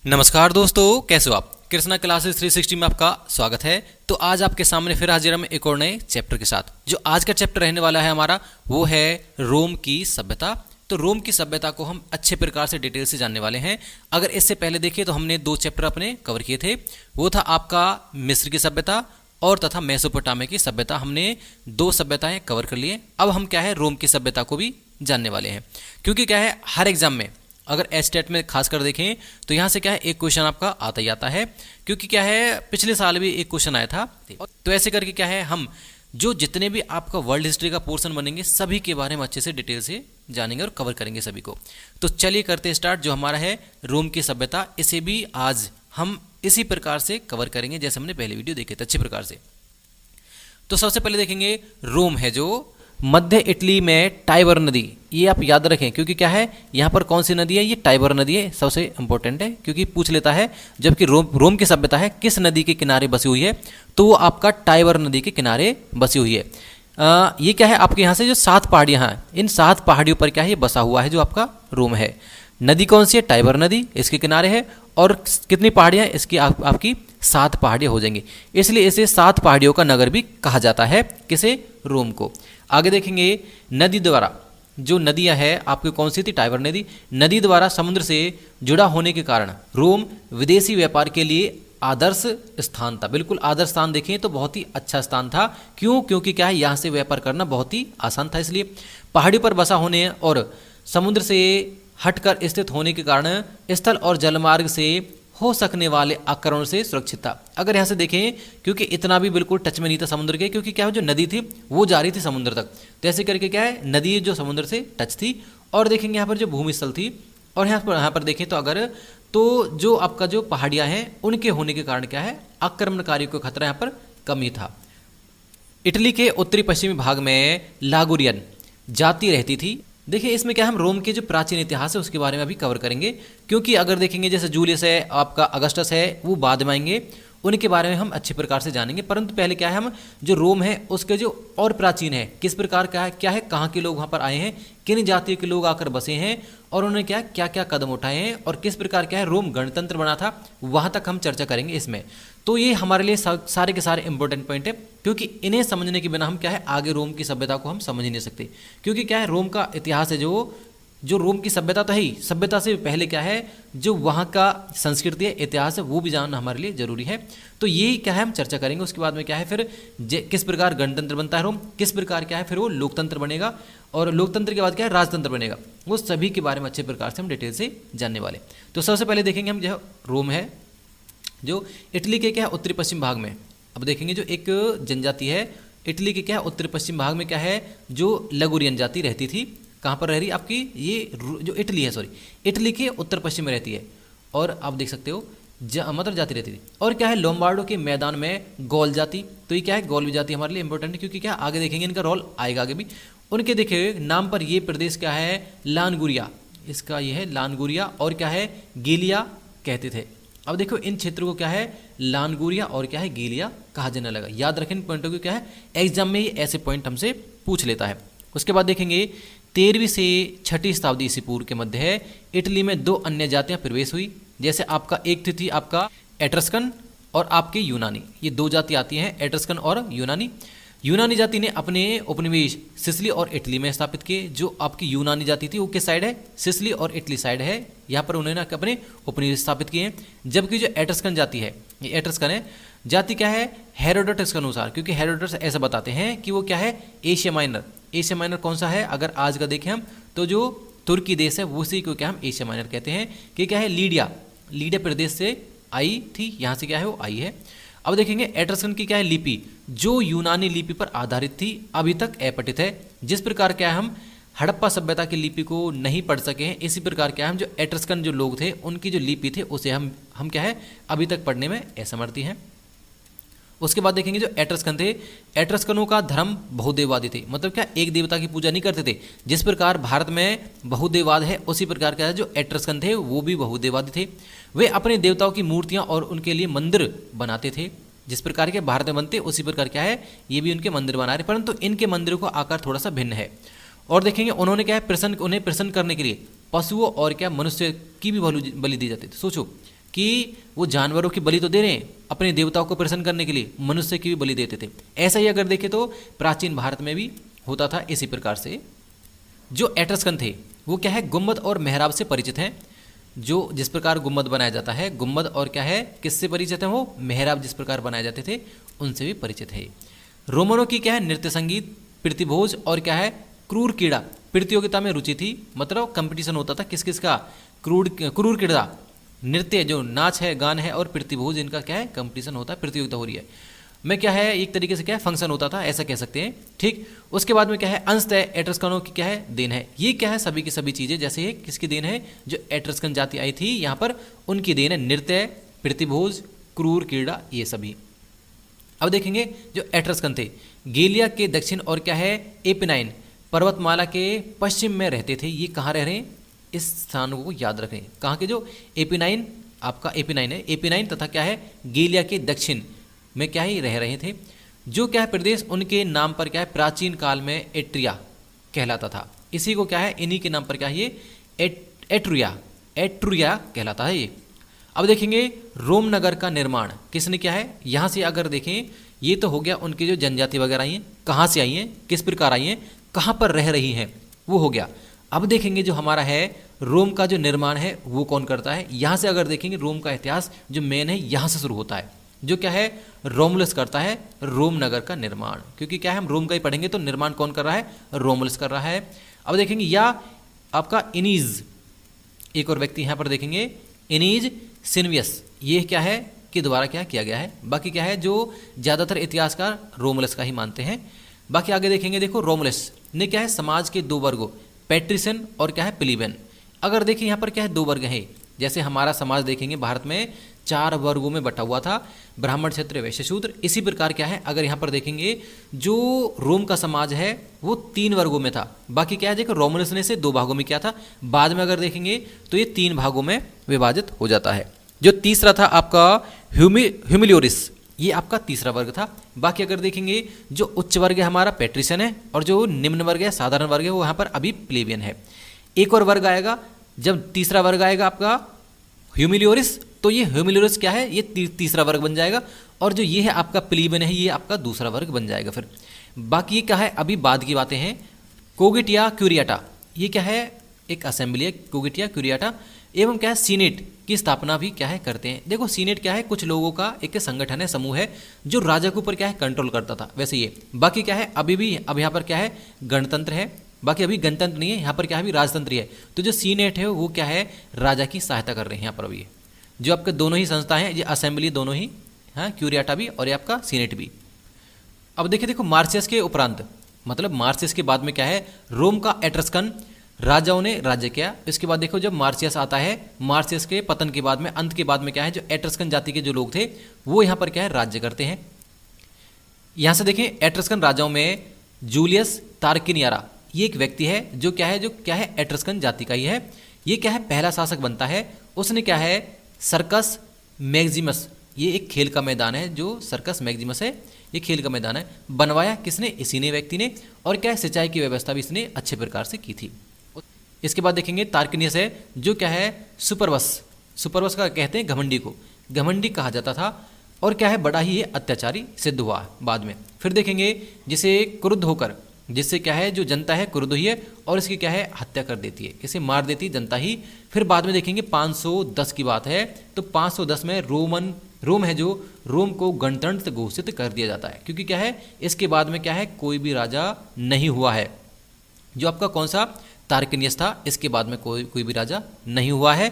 नमस्कार दोस्तों, कैसे हो आप। कृष्णा क्लासेस 360 में आपका स्वागत है। तो आज आपके सामने फिर हाजिर हम एक और नए चैप्टर के साथ। जो आज का चैप्टर रहने वाला है हमारा वो है रोम की सभ्यता। तो रोम की सभ्यता को हम अच्छे प्रकार से डिटेल से जानने वाले हैं। अगर इससे पहले देखिए तो हमने दो चैप्टर अपने कवर किए थे। वो था आपका मिस्र की सभ्यता और तथा मेसोपोटामिया की सभ्यता। हमने दो सभ्यताएं कवर कर लिए। अब हम क्या है रोम की सभ्यता को भी जानने वाले हैं, क्योंकि क्या है हर एग्जाम में अगर एस्टेट में खास कर देखें तो यहाँ से क्या है एक क्वेश्चन आपका आता ही आता है, क्योंकि क्या है पिछले साल भी एक क्वेश्चन आया था। तो ऐसे करके क्या है हम जो जितने भी आपका वर्ल्ड हिस्ट्री का पोर्शन बनेंगे सभी के बारे में अच्छे से डिटेल से जानेंगे और कवर करेंगे सभी को। तो चलिए करते स्टार्ट। जो हमारा है रोम की सभ्यता, इसे भी आज हम इसी प्रकार से कवर करेंगे जैसे हमने पहले वीडियो देखे थे अच्छे प्रकार से। तो सबसे पहले देखेंगे रोम है जो मध्य इटली में टाइबर नदी, ये आप याद रखें क्योंकि क्या है यहाँ पर कौन सी नदी है, ये टाइबर नदी है। सबसे इंपॉर्टेंट है क्योंकि पूछ लेता है जबकि रोम की सभ्यता है किस नदी के किनारे बसी हुई है, तो वो आपका टाइबर नदी के किनारे बसी हुई है। ये क्या है आपके यहाँ से जो 7 पहाड़ियाँ हैं, इन 7 पहाड़ियों पर क्या है ये बसा हुआ है जो आपका रोम है। नदी कौन सी है, टाइबर नदी इसके किनारे है। और कितनी पहाड़ियाँ, इसकी आपकी 7 पहाड़ियाँ हो जाएंगी, इसलिए इसे 7 पहाड़ियों का नगर भी कहा जाता है, किसे, रोम को। आगे देखेंगे नदी द्वारा, जो नदियाँ है आपकी कौन सी थी, टाइबर नदी। नदी द्वारा समुद्र से जुड़ा होने के कारण रोम विदेशी व्यापार के लिए आदर्श स्थान था। बिल्कुल आदर्श स्थान देखें तो बहुत ही अच्छा स्थान था। क्यों, क्योंकि क्या है यहाँ से व्यापार करना बहुत ही आसान था। इसलिए पहाड़ी पर बसा होने और समुद्र से हटकर स्थित होने के कारण स्थल और जलमार्ग से हो सकने वाले आक्रमण से सुरक्षित था। अगर यहाँ से देखें क्योंकि इतना भी बिल्कुल टच में नहीं था समुद्र के, क्योंकि क्या है जो नदी थी वो जा रही थी समुद्र तक। तो ऐसे करके क्या है नदी जो समुद्र से टच थी। और देखेंगे यहाँ पर जो भूमि स्थल थी, और यहाँ पर देखें तो अगर तो जो आपका जो पहाड़ियाँ हैं उनके होने के कारण क्या है आक्रमणकारियों को खतरा यहाँ पर कम ही था। इटली के उत्तरी पश्चिमी भाग में लागुरियन जाति रहती थी। देखिए इसमें क्या हम रोम के जो प्राचीन इतिहास है उसके बारे में अभी कवर करेंगे, क्योंकि अगर देखेंगे जैसे जूलियस है आपका अगस्टस है वो बाद में आएंगे, उनके बारे में हम अच्छे प्रकार से जानेंगे। परंतु पहले क्या है हम जो रोम है उसके जो और प्राचीन है किस प्रकार का है, क्या है कहाँ के लोग वहाँ पर आए हैं, किन जातियों के लोग आकर बसे हैं और उन्होंने क्या क्या कदम उठाए हैं और किस प्रकार क्या है रोम गणतंत्र बना था, वहाँ तक हम चर्चा करेंगे इसमें। तो ये हमारे लिए सारे के सारे इंपॉर्टेंट पॉइंट है, क्योंकि इन्हें समझने के बिना हम क्या है आगे रोम की सभ्यता को हम समझ ही नहीं सकते। क्योंकि क्या है रोम का इतिहास है जो रोम की सभ्यता तो है ही, सभ्यता से पहले क्या है जो वहाँ का संस्कृति है इतिहास है वो भी जानना हमारे लिए जरूरी है। तो ये क्या है हम चर्चा करेंगे। उसके बाद में क्या है फिर किस प्रकार गणतंत्र बनता है रोम, किस प्रकार क्या है फिर वो लोकतंत्र बनेगा, और लोकतंत्र के बाद क्या है राजतंत्र बनेगा, वो सभी के बारे में अच्छे प्रकार से हम डिटेल से जानने वाले। तो सबसे पहले देखेंगे हम जो रोम है जो इटली के क्या है उत्तरी पश्चिम भाग में। अब देखेंगे जो एक जनजाति है इटली के क्या है उत्तरी पश्चिम भाग में क्या है जो लगुरियन जाति रहती थी। कहाँ पर रह रही आपकी ये जो इटली है, सॉरी इटली के उत्तर पश्चिम में रहती है। और आप देख सकते हो मतलब जाति रहती थी। और क्या है लोम्बार्डो के मैदान में गौल जाति, तो ये क्या है गौल जाति हमारे लिए इंपॉर्टेंट है, क्योंकि क्या आगे देखेंगे इनका रोल आएगा आगे भी। उनके देखिए नाम पर ये प्रदेश क्या है लानगुरिया, इसका ये है लानगुरिया और क्या है गीलिया कहते थे। अब देखो इन क्षेत्रों को क्या है लानगुरिया और क्या है गीलिया कहा जाने लगा। याद रखें इन पॉइंटों को, क्या है एग्जाम में ऐसे पॉइंट हमसे पूछ लेता है। उसके बाद देखेंगे 13वीं से 6ठी शताब्दी ईसा पूर्व के मध्य है इटली में 2 अन्य जातियां प्रवेश हुई। जैसे आपका एक थी आपका एट्रस्कन और आपके यूनानी, ये 2 जाति आती हैं एट्रस्कन और यूनानी। यूनानी जाति ने अपने उपनिवेश सिसिली और इटली में स्थापित किए। जो आपकी यूनानी जाति थी वो किस साइड है, सिसिली और इटली साइड है, यहाँ पर उन्होंने अपने उपनिवेश स्थापित किए। जबकि जो एट्रस्कन जाति है, ये एट्रस्कन है जाति क्या है हेरोडोटस के अनुसार, क्योंकि हेरोडोटस ऐसा बताते हैं कि वो क्या है एशिया माइनर। एशिया माइनर कौन सा है, अगर आज का देखें हम तो जो तुर्की देश है उसी को क्या हम एशिया माइनर कहते हैं, कि क्या है लीडिया प्रदेश से आई थी, यहाँ से क्या है वो आई है। अब देखेंगे एट्रस्कन की क्या है लिपि जो यूनानी लिपि पर आधारित थी, अभी तक अपठित है। जिस प्रकार क्या है हम हड़प्पा सभ्यता की लिपि को नहीं पढ़ सके हैं, इसी प्रकार क्या हम जो एट्रस्कन जो लोग थे उनकी जो लिपि थे उसे हम क्या है अभी तक पढ़ने में असमर्थी हैं। उसके बाद देखेंगे जो एट्रस्कन थे, एट्रस्कनों का धर्म बहुदेववादी थे, मतलब क्या एक देवता की पूजा नहीं करते थे। जिस प्रकार भारत में बहुदेववाद है उसी प्रकार क्या है जो एट्रस्कन थे वो भी बहुदेववादी थे। वे अपने देवताओं की मूर्तियां और उनके लिए मंदिर बनाते थे। जिस प्रकार के भारत में बनते उसी प्रकार क्या है ये भी उनके मंदिर बना रहे, परंतु इनके मंदिरों का आकार थोड़ा सा भिन्न है। और देखेंगे उन्होंने क्या है उन्हें प्रसन्न करने के लिए पशुओं और क्या मनुष्य की भी बलि दी जाती थी। सोचो कि वो जानवरों की बलि तो दे रहे हैं अपने देवताओं को प्रसन्न करने के लिए, मनुष्य की भी बलि देते थे। ऐसा ही अगर देखें तो प्राचीन भारत में भी होता था इसी प्रकार से। जो एट्रस्कन थे वो क्या है, गुम्बद और मेहराब से परिचित हैं। जो जिस प्रकार गुम्बद बनाया जाता है, गुम्बद और क्या है, किससे परिचित है वो, मेहराब जिस प्रकार बनाए जाते थे उनसे भी परिचित है। रोमनों की क्या है, नृत्य संगीत, प्रतिभोज और क्या है, क्रूर कीड़ा, प्रतियोगिता में रुचि थी। मतलब कंपटीशन होता था किस किस का, क्रूर कीड़ा, नृत्य जो नाच है, गान है, और प्रतिभोज इनका क्या है, कंपटीशन होता है, प्रतियोगिता हो रही है। में क्या है, एक तरीके से क्या है, फंक्शन होता था, ऐसा कह सकते हैं। ठीक, उसके बाद में क्या है, अंशतः एट्रस्कनों की क्या है, देन है। ये क्या है, सभी की सभी चीज़ें जैसे ये किसकी देन है, जो एट्रस्कन जाति आई थी यहाँ पर उनकी देन है। नृत्य, प्रतिभोज, क्रूर कीड़ा, ये सभी। अब देखेंगे जो एट्रस्कन थे गैलिया के दक्षिण और क्या है, एपिनाइन पर्वतमाला के पश्चिम में रहते थे। ये कहाँ रह रहे हैं, इस स्थान को याद रखें। कहाँ के, जो एपिनाइन, आपका एपिनाइन है, एपिनाइन तथा क्या है, गैलिया के दक्षिण में क्या ही रह रहे थे। जो क्या है प्रदेश, उनके नाम पर क्या है, प्राचीन काल में एट्रिया कहलाता था। इसी को क्या है, इन्हीं के नाम पर क्या है, ये एट्रुया कहलाता है ये। अब देखेंगे रोम नगर का निर्माण किसने किया है। यहाँ से अगर देखें, ये तो हो गया उनकी जो जनजाति वगैरह आई हैं, कहाँ से आई हैं, किस प्रकार आई हैं, कहाँ पर रह रही हैं, वो हो गया। अब देखेंगे जो हमारा है रोम का जो निर्माण है वो कौन करता है। यहाँ से अगर देखेंगे रोम का इतिहास जो मेन है यहाँ से शुरू होता है। जो क्या है, रोमुलस करता है रोम नगर का निर्माण, क्योंकि क्या है, हम रोम का ही पढ़ेंगे तो निर्माण कौन कर रहा है, रोमुलस कर रहा है। अब देखेंगे या आपका इनीज, एक और व्यक्ति यहाँ पर देखेंगे, इनीज सिनवियस, ये क्या है कि द्वारा क्या किया गया है। बाकी क्या है, जो ज़्यादातर इतिहासकार रोमुलस का ही मानते हैं। बाकी आगे देखेंगे, देखो रोमुलस ने क्या है, समाज के दो वर्गों, पैट्रिशन और क्या है, प्लीबेन। अगर देखिए यहाँ पर क्या है, दो वर्ग हैं। जैसे हमारा समाज देखेंगे भारत में 4 वर्गों में बटा हुआ था, ब्राह्मण, क्षत्रिय, वैश्य, शूद्र। इसी प्रकार क्या है, अगर यहाँ पर देखेंगे जो रोम का समाज है वो 3 वर्गों में था। बाकी क्या है, देखो रोमुलस ने इसे 2 भागों में किया था, बाद में अगर देखेंगे तो ये 3 भागों में विभाजित हो जाता है। जो तीसरा था आपका ह्यूमिलियोरिस, ये आपका तीसरा वर्ग था। बाकी अगर देखेंगे जो उच्च वर्ग है हमारा पैट्रिशियन है, और जो निम्न वर्ग है, साधारण वर्ग है, वो यहाँ पर अभी प्लेबियन है। एक और वर्ग आएगा, जब तीसरा वर्ग आएगा आपका ह्यूमिलियोरिस, तो ये ह्यूमिलियोरिस क्या है, ये तीसरा वर्ग बन जाएगा। और जो ये है आपका प्लीबेन है, ये आपका दूसरा वर्ग बन जाएगा। फिर बाकी ये क्या है, अभी बाद की बातें हैं। कोगिटिया क्यूरियाटा, ये क्या है, एक असेंबली है कोगिटिया क्यूरियाटा, एवं क्या है, सीनेट की स्थापना भी क्या है करते हैं। देखो सीनेट क्या है, कुछ लोगों का एक संगठन है, समूह है, जो राजा के ऊपर क्या है कंट्रोल करता था, वैसे ये। बाकी क्या है, अभी भी अब यहाँ पर क्या है, गणतंत्र है। बाकी अभी गणतंत्र नहीं है, यहाँ पर क्या है, अभी राजतंत्र है। तो जो सीनेट है वो क्या है, राजा की सहायता कर रहे हैं यहाँ पर अभी। जो आपके दोनों ही संस्था हैं, ये असेंबली दोनों ही, हाँ, क्यूरियाटा भी और ये आपका सीनेट भी। अब देखिए, देखो मार्सियस के उपरांत, मतलब मार्सियस के बाद में क्या है, रोम का एट्रस्कन राजाओं ने राज्य किया। इसके बाद देखो जब मार्सियस आता है, मार्सियस के पतन के बाद में, अंत के बाद में क्या है, जो एट्रस्कन जाति के जो लोग थे वो यहाँ पर क्या है, राज्य करते हैं। यहाँ से देखें एट्रस्कन राजाओं में जूलियस तार्किनियारा, ये एक व्यक्ति है जो क्या है एट्रस्कन जाति का ही है। ये क्या है, पहला शासक बनता है। उसने क्या है, सर्कस मैक्सिमस, ये एक खेल का मैदान है, जो सर्कस मैक्सिमस है, ये खेल का मैदान है, बनवाया किसने, इसी ने व्यक्ति ने। और क्या है, सिंचाई की व्यवस्था भी इसने अच्छे प्रकार से की थी। इसके बाद देखेंगे तार्किनियस है, जो क्या है, सुपरवस का कहते हैं घमंडी को, घमंडी कहा जाता था। और क्या है, बड़ा ही अत्याचारी सिद्ध हुआ बाद में। फिर देखेंगे जिसे क्रुद्ध होकर, जिससे क्या है, जो जनता है क्रुद्ध हुई है और इसकी क्या है, हत्या कर देती है, इसे मार देती जनता ही। फिर बाद में देखेंगे 510 की बात है, तो 510 में रोम है जो, रोम को गणतंत्र घोषित कर दिया जाता है। क्योंकि क्या है, इसके बाद में क्या है, कोई भी राजा नहीं हुआ है। जो आपका कौन सा तार्किनियस था, इसके बाद में कोई भी राजा नहीं हुआ है।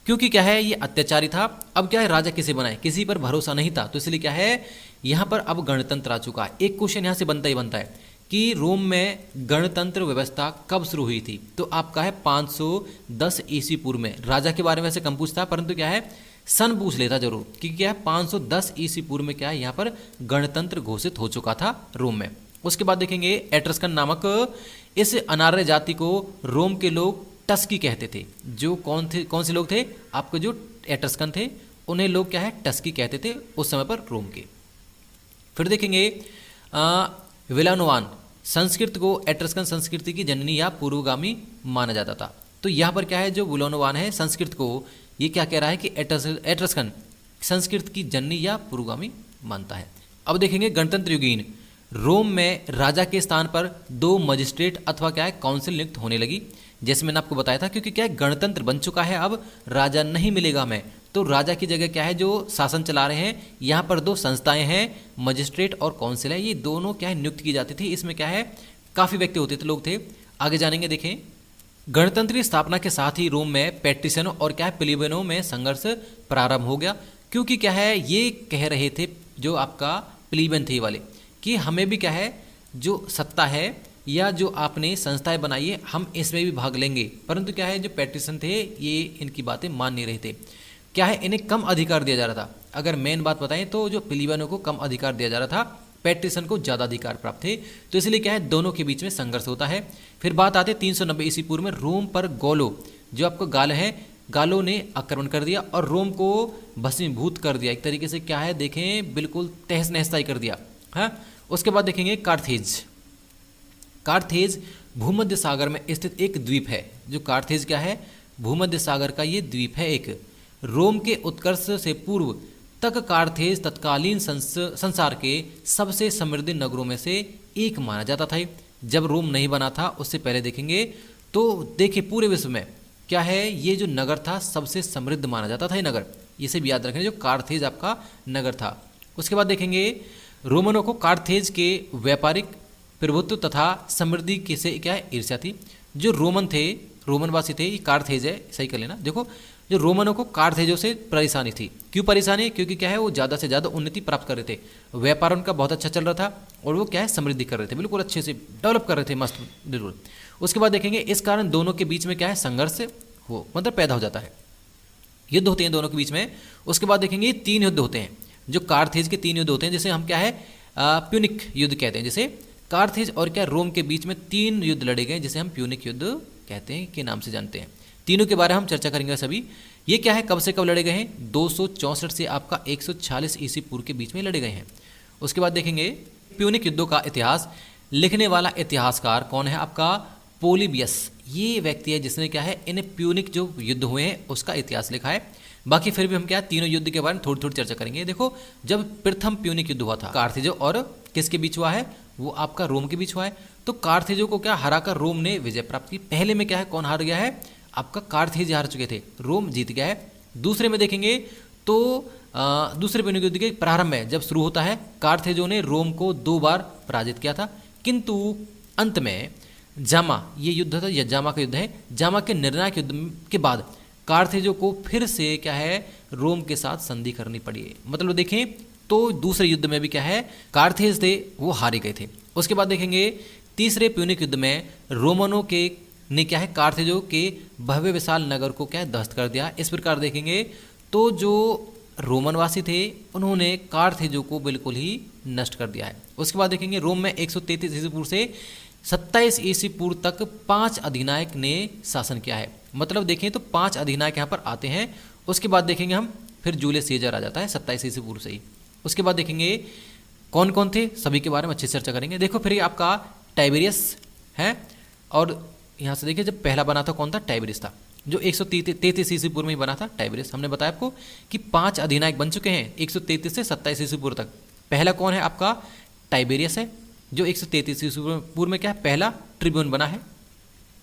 क्योंकि क्या है, ये अत्याचारी था। अब क्या है, राजा किसे बनाए, किसी पर भरोसा नहीं था, तो इसलिए क्या है, यहाँ पर अब गणतंत्र आ चुका है। एक क्वेश्चन यहाँ से बनता ही बनता है कि रोम में गणतंत्र व्यवस्था कब शुरू हुई थी। तो आपका है 510 ईस्वी पूर्व में। राजा के बारे में वैसे कम पूछता, परंतु क्या है, सन पूछ लेता जरूर, क्योंकि क्या है 510 ईस्वी पूर्व में क्या है, यहाँ पर गणतंत्र घोषित हो चुका था रोम में। उसके बाद देखेंगे एट्रस्कन नामक इस अनार्य जाति को रोम के लोग टस्की कहते थे। जो कौन से लोग थे, आपके जो एट्रस्कन थे उन्हें लोग क्या है, टस्की कहते थे उस समय पर रोम के। फिर देखेंगे विलानोवान संस्कृत को एट्रस्कन संस्कृति की जननी या पूर्वगामी माना जाता था। तो यहाँ पर क्या है, जो विलानोवान है संस्कृत को ये क्या कह रहा है कि एट्रस्कन संस्कृत की जननी या पुरोगामी मानता है। अब देखेंगे गणतंत्र युगीन रोम में राजा के स्थान पर 2 मजिस्ट्रेट अथवा क्या है काउंसिल नियुक्त होने लगी। जैसे मैंने आपको बताया था, क्योंकि क्या है गणतंत्र बन चुका है, अब राजा नहीं मिलेगा हमें, तो राजा की जगह क्या है जो शासन चला रहे हैं, यहाँ पर 2 संस्थाएं हैं, मजिस्ट्रेट और काउंसिल है, ये दोनों क्या है नियुक्त की जाती थी। इसमें क्या है काफ़ी व्यक्ति होते थे, लोग थे। आगे जानेंगे। देखें गणतंत्र की स्थापना के साथ ही रोम में पैट्रिशियनों और क्या है प्लेबियनों में संघर्ष प्रारंभ हो गया, क्योंकि क्या है ये कह रहे थे जो आपका प्लेबियन थे वाले कि हमें भी क्या है जो सत्ता है या जो आपने संस्थाएं बनाई है हम इसमें भी भाग लेंगे। परंतु क्या है जो पैट्रिशियन थे ये इनकी बातें मान नहीं रहे थे। क्या है इन्हें कम अधिकार दिया जा रहा था। अगर मेन बात बताएं तो जो प्लेबियनों को कम अधिकार दिया जा रहा था, पैट्रिशियन को ज़्यादा अधिकार प्राप्त थे, तो इसलिए क्या है दोनों के बीच में संघर्ष होता है। फिर बात आती है 390 ईस्वी पूर्व में रोम पर गौलों जो आपको गाल है, गालों ने आक्रमण कर दिया और रोम को भस्मीभूत कर दिया। एक तरीके से क्या है देखें बिल्कुल तहस नहस कर दिया। हाँ, उसके बाद देखेंगे कार्थेज। कार्थेज भूमध्य सागर में स्थित एक द्वीप है। जो कार्थेज क्या है भूमध्य सागर का ये द्वीप है एक। रोम के उत्कर्ष से पूर्व तक कार्थेज तत्कालीन संसार के सबसे समृद्ध नगरों में से एक माना जाता था। जब रोम नहीं बना था उससे पहले देखेंगे तो देखिए पूरे विश्व में क्या है ये जो नगर था सबसे समृद्ध माना जाता था ये नगर, इसे भी याद रखें जो कार्थेज आपका नगर था। उसके बाद देखेंगे रोमनों को कार्थेज के व्यापारिक प्रभुत्व तथा समृद्धि के से क्या है ईर्ष्या थी। जो रोमन थे रोमनवासी थे, ये कार्थेज है सही कर लेना। देखो जो रोमनों को कार्थेजों से परेशानी थी। क्यों परेशानी? क्योंकि क्या है वो ज़्यादा से ज़्यादा उन्नति प्राप्त कर रहे थे, व्यापार उनका बहुत अच्छा चल रहा था और वो क्या है समृद्धि कर रहे थे, बिल्कुल अच्छे से डेवलप कर रहे थे, मस्त बिल्कुल। उसके बाद देखेंगे इस कारण दोनों के बीच में क्या है संघर्ष हो मतलब पैदा हो जाता है, युद्ध होते हैं दोनों के बीच में। उसके बाद देखेंगे 3 युद्ध होते हैं, जो कार्थेज के 3 युद्ध होते हैं, जिसे हम क्या है प्यूनिक युद्ध कहते हैं। जैसे कार्थेज और क्या रोम के बीच में 3 युद्ध लड़े गए जिसे हम प्यूनिक युद्ध कहते हैं के नाम से जानते हैं। तीनों के बारे में हम चर्चा करेंगे सभी। ये क्या है कब से कब लड़े गए हैं? 264 से आपका 146 ईस्वी पूर्व के बीच में लड़े गए हैं। उसके बाद देखेंगे प्यूनिक युद्धों का इतिहास लिखने वाला इतिहासकार कौन है? आपका पोलिबियस। ये व्यक्ति है जिसने क्या है इन प्यूनिक जो युद्ध हुए हैं उसका इतिहास लिखा है। बाकी फिर भी हम क्या तीनों युद्ध के बारे में थोड़ी थोड़ी चर्चा करेंगे। देखो जब प्रथम प्यूनिक युद्ध हुआ था कार्थेजो और किसके बीच हुआ है? वो आपका रोम के बीच हुआ है। तो कार्थेजो को क्या हराकर रोम ने विजय प्राप्त की। पहले में क्या है कौन हार गया है? आपका कार्थेज हार चुके थे, रोम जीत गया है। दूसरे में देखेंगे तो दूसरे प्यूनिक युद्ध के प्रारंभ में जब शुरू होता है कार्थेजो ने रोम को 2 बार पराजित किया था, किंतु अंत में जामा ये युद्ध था, यह जामा का युद्ध है। जामा के निर्णायक युद्ध के बाद कार्थेजो को फिर से क्या है रोम के साथ संधि करनी पड़ी। मतलब देखें तो दूसरे युद्ध में भी क्या है कार्थेज थे वो हारे गए थे। उसके बाद देखेंगे तीसरे प्यूनिक युद्ध में रोमनों के ने क्या है कार्थेजो के भव्य विशाल नगर को क्या है ध्वस्त कर दिया। इस प्रकार देखेंगे तो जो रोमनवासी थे उन्होंने कार्थेजो को बिल्कुल ही नष्ट कर दिया है। उसके बाद देखेंगे रोम में 133 ईस्वी पूर्व से 27 ईस्वी पूर्व तक 5 अधिनायक ने शासन किया है। मतलब देखें तो 5 अधिनायक यहाँ पर आते हैं। उसके बाद देखेंगे हम फिर जूलियस सीजर आ जाता है 27 ईस्वी पूर्व से ही। उसके बाद देखेंगे कौन कौन थे सभी के बारे में अच्छे से चर्चा करेंगे। देखो फिर आपका टाइबेरियस है और यहाँ से देखिए जब पहला बना था कौन था? टाइबेरियस था, जो 133 ईस्वी पूर्व में ही बना था टाइबेरियस। हमने बताया आपको कि 5 अधिनायक बन चुके हैं 133 से 27 ईस्वी पूर्व तक। पहला कौन है? आपका टाइबेरियस है जो 133 ईस्वी पूर्व में क्या है पहला ट्रिब्यून बना है।